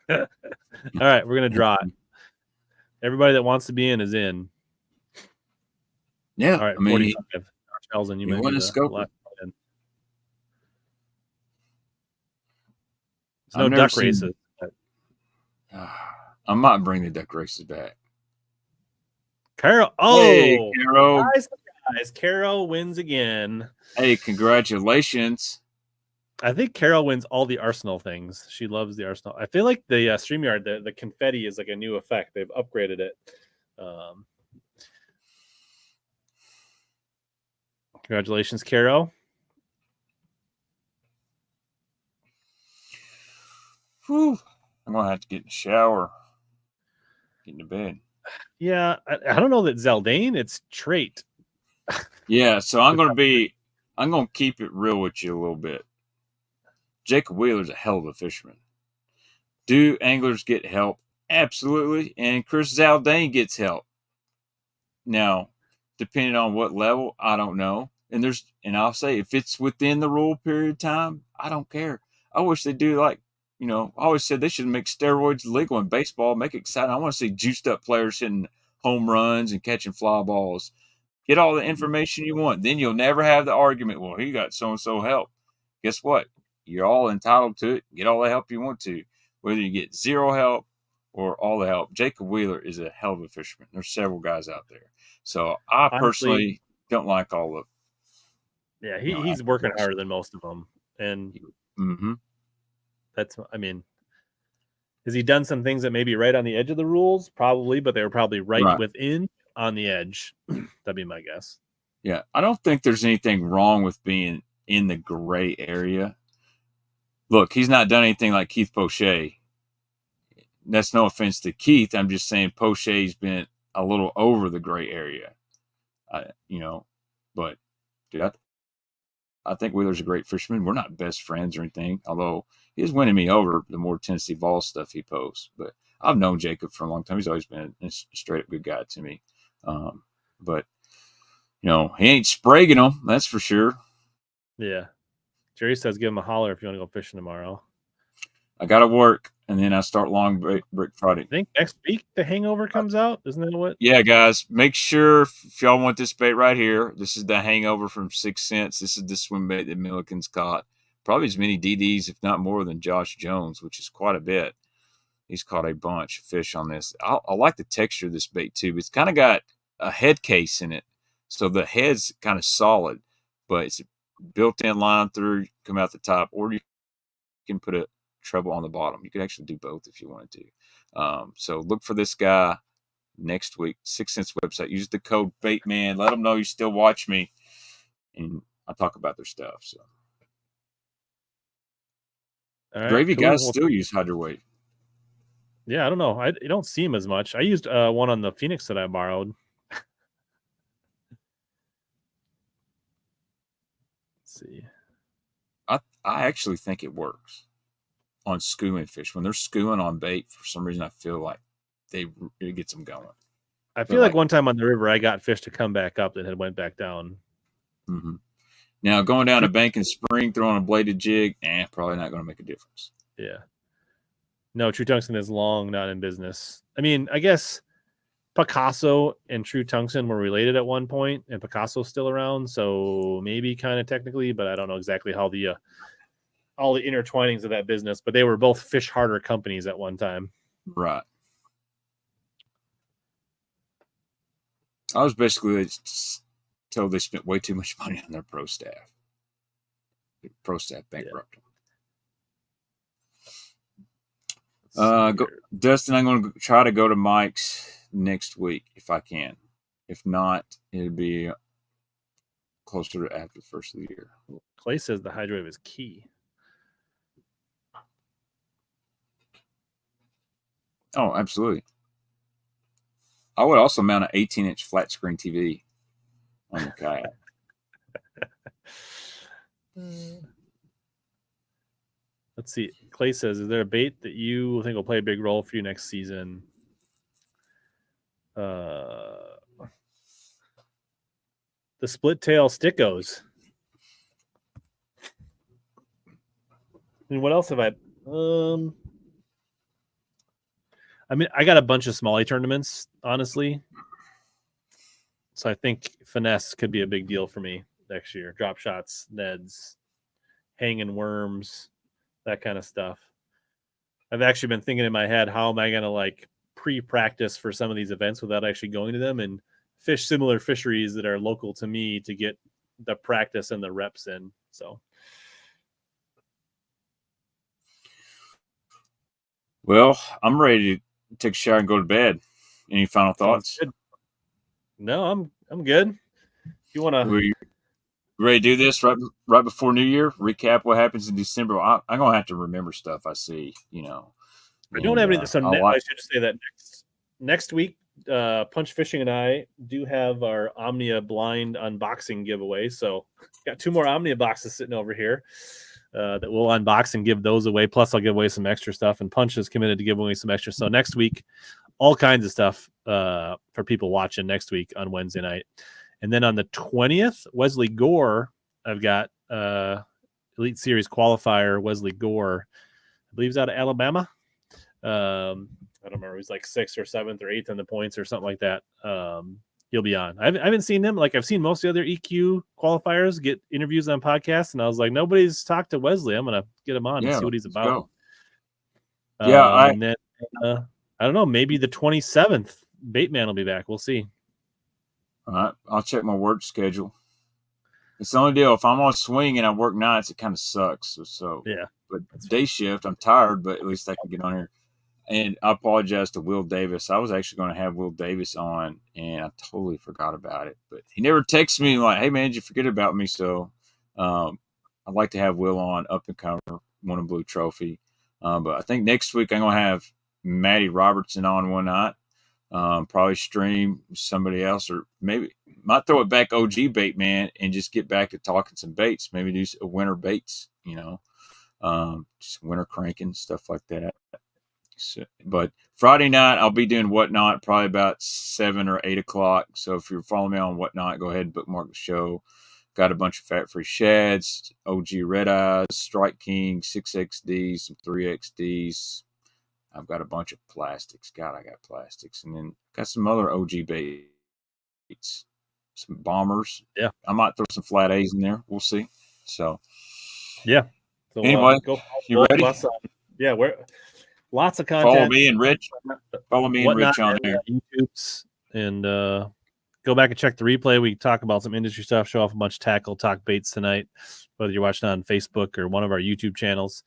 All right, we're gonna draw it. Everybody that wants to be in is in. Yeah, all right. I mean, 45. Charles, you might want be to the scope. last one in. There's no duck races. I might bring the duck races back. Carol. Oh, hey, Carol. Guys, Carol wins again. Hey, congratulations. I think Carol wins all the Arsenal things. She loves the Arsenal. I feel like the StreamYard, the confetti is like a new effect. They've upgraded it. Congratulations, Carol. Whew. I'm going to have to get in the shower. Get into bed. Yeah, I don't know that Zaldane. It's Trait. Yeah, so I'm going to keep it real with you a little bit. Jacob Wheeler's a hell of a fisherman. Do anglers get help? Absolutely. And Chris Zaldane gets help. Now, depending on what level, I don't know. And I'll say if it's within the rule period of time, I don't care. I wish they do I always said they should make steroids legal in baseball, make it exciting. I want to see juiced up players hitting home runs and catching fly balls. Get all the information you want. Then you'll never have the argument, well, he got so-and-so help. Guess what? You're all entitled to it. Get all the help you want to, whether you get zero help or all the help. Jacob Wheeler is a hell of a fisherman. There's several guys out there. So I personally don't like all of it. Yeah, he's working harder than most of them. And has he done some things that may be right on the edge of the rules? Probably, but they were probably right within on the edge. That'd be my guess. Yeah, I don't think there's anything wrong with being in the gray area. Look, he's not done anything like Keith Poche. That's no offense to Keith. I'm just saying Poche's been a little over the gray area. But dude, I think Wheeler's a great fisherman. We're not best friends or anything, although he's winning me over the more Tennessee Vol stuff he posts. But I've known Jacob for a long time. He's always been a straight up good guy to me. But he ain't spragging them, that's for sure. Yeah. Jerry says give him a holler if you want to go fishing tomorrow. I got to work, and then I start long break Friday. I think next week the Hangover comes out. Isn't that what? Yeah, guys, make sure if y'all want this bait right here, this is the Hangover from 6 Cents. This is the swim bait that Milliken's caught. Probably as many DDs, if not more, than Josh Jones, which is quite a bit. He's caught a bunch of fish on this. I like the texture of this bait, too. It's kind of got a head case in it, so the head's kind of solid, but it's built-in line through, come out the top, or you can put a treble on the bottom. You could actually do both if you wanted to. So look for this guy next week. 6 Cents website. Use the code Baitman. Let them know you still watch me, and I talk about their stuff. So Gravy guys still use hydro weight. Yeah, I don't know. I don't see him as much. I used one on the Phoenix that I borrowed. Let's see. I actually think it works on schooling fish. When they're schooling on bait, for some reason, I feel like it gets them going. I feel like one time on the river, I got fish to come back up that had went back down. Mm-hmm. Now, going down a bank in spring, throwing a bladed jig, probably not going to make a difference. Yeah. No, True Tungsten is long not in business. I mean, I guess Picasso and True Tungsten were related at one point, and Picasso's still around, so maybe kind of technically, but I don't know exactly how all the intertwinings of that business. But they were both fish harder companies at one time. Right. I was basically told they spent way too much money on their pro staff. The pro staff bankrupt them. Dustin, I'm going to try to go to Mike's next week if I can. If not, it'll be closer to after the first of the year. Clay says the hydro wave is key. Oh, absolutely. I would also mount an 18-inch flat screen TV on the kayak. Let's see. Clay says, is there a bait that you think will play a big role for you next season? The split tail stickos. And what else have I? I mean, I got a bunch of smallie tournaments, honestly. So I think finesse could be a big deal for me next year. Drop shots, Neds, hanging worms, that kind of stuff. I've actually been thinking in my head, how am I going to like pre-practice for some of these events without actually going to them and fish similar fisheries that are local to me to get the practice and the reps in. So. Well, I'm ready to take a shower and go to bed. Any final thoughts? No, I'm good. You want to? Were you ready to do this right before New Year? Recap what happens in December. I'm gonna have to remember stuff I see. I don't have anything. So I should say that next week, Punch Fishing and I do have our Omnia blind unboxing giveaway. So got 2 more Omnia boxes sitting over here that we'll unbox and give those away. Plus, I'll give away some extra stuff. And Punch is committed to give away some extra. So next week, all kinds of stuff for people watching next week on Wednesday night. And then on the 20th, Wesley Gore, I've got Elite Series qualifier Wesley Gore. I believe he's out of Alabama. I don't remember. He's like 6th or 7th or 8th in the points or something like that. He'll be on. I haven't seen him. Like I've seen most of the other EQ qualifiers get interviews on podcasts, and I was like, nobody's talked to Wesley. I'm gonna get him on and see what he's about. And then I don't know. Maybe the 27th, Baitman will be back. We'll see. All right, I'll check my work schedule. It's the only deal. If I'm on swing and I work nights, it kind of sucks. So yeah. But day shift, I'm tired, but at least I can get on here. And I apologize to Will Davis. I was actually going to have Will Davis on, and I totally forgot about it. But he never texted me like, hey, man, did you forget about me? So I'd like to have Will on, up and cover, won a blue trophy. But I think next week I'm going to have Maddie Robertson on one night. Probably stream somebody else, or maybe might throw it back OG Baitman and just get back to talking some baits. Maybe do a winter baits, just winter cranking, stuff like that. So, but Friday night I'll be doing Whatnot probably about 7 or 8 o'clock. So if you're following me on Whatnot, go ahead and bookmark the show. Got a bunch of fat-free shads, OG Red Eyes, Strike King, 6XDs, some 3XDs. I've got a bunch of plastics. God, I got plastics. And then got some other OG baits, some bombers. Yeah. I might throw some flat A's in there. We'll see. So, yeah. So, anyway, you ready? Yeah, we're lots of content. Follow me and Rich on there. YouTube's, and go back and check the replay. We talk about some industry stuff, show off a bunch of tackle, talk baits tonight, whether you're watching on Facebook or one of our YouTube channels.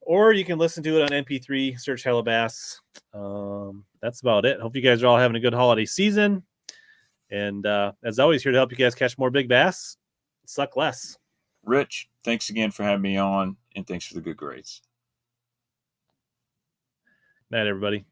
Or you can listen to it on MP3, search HellaBass. That's about it. Hope you guys are all having a good holiday season. And as always, here to help you guys catch more big bass, suck less. Rich, thanks again for having me on, and thanks for the good grades. Night, everybody.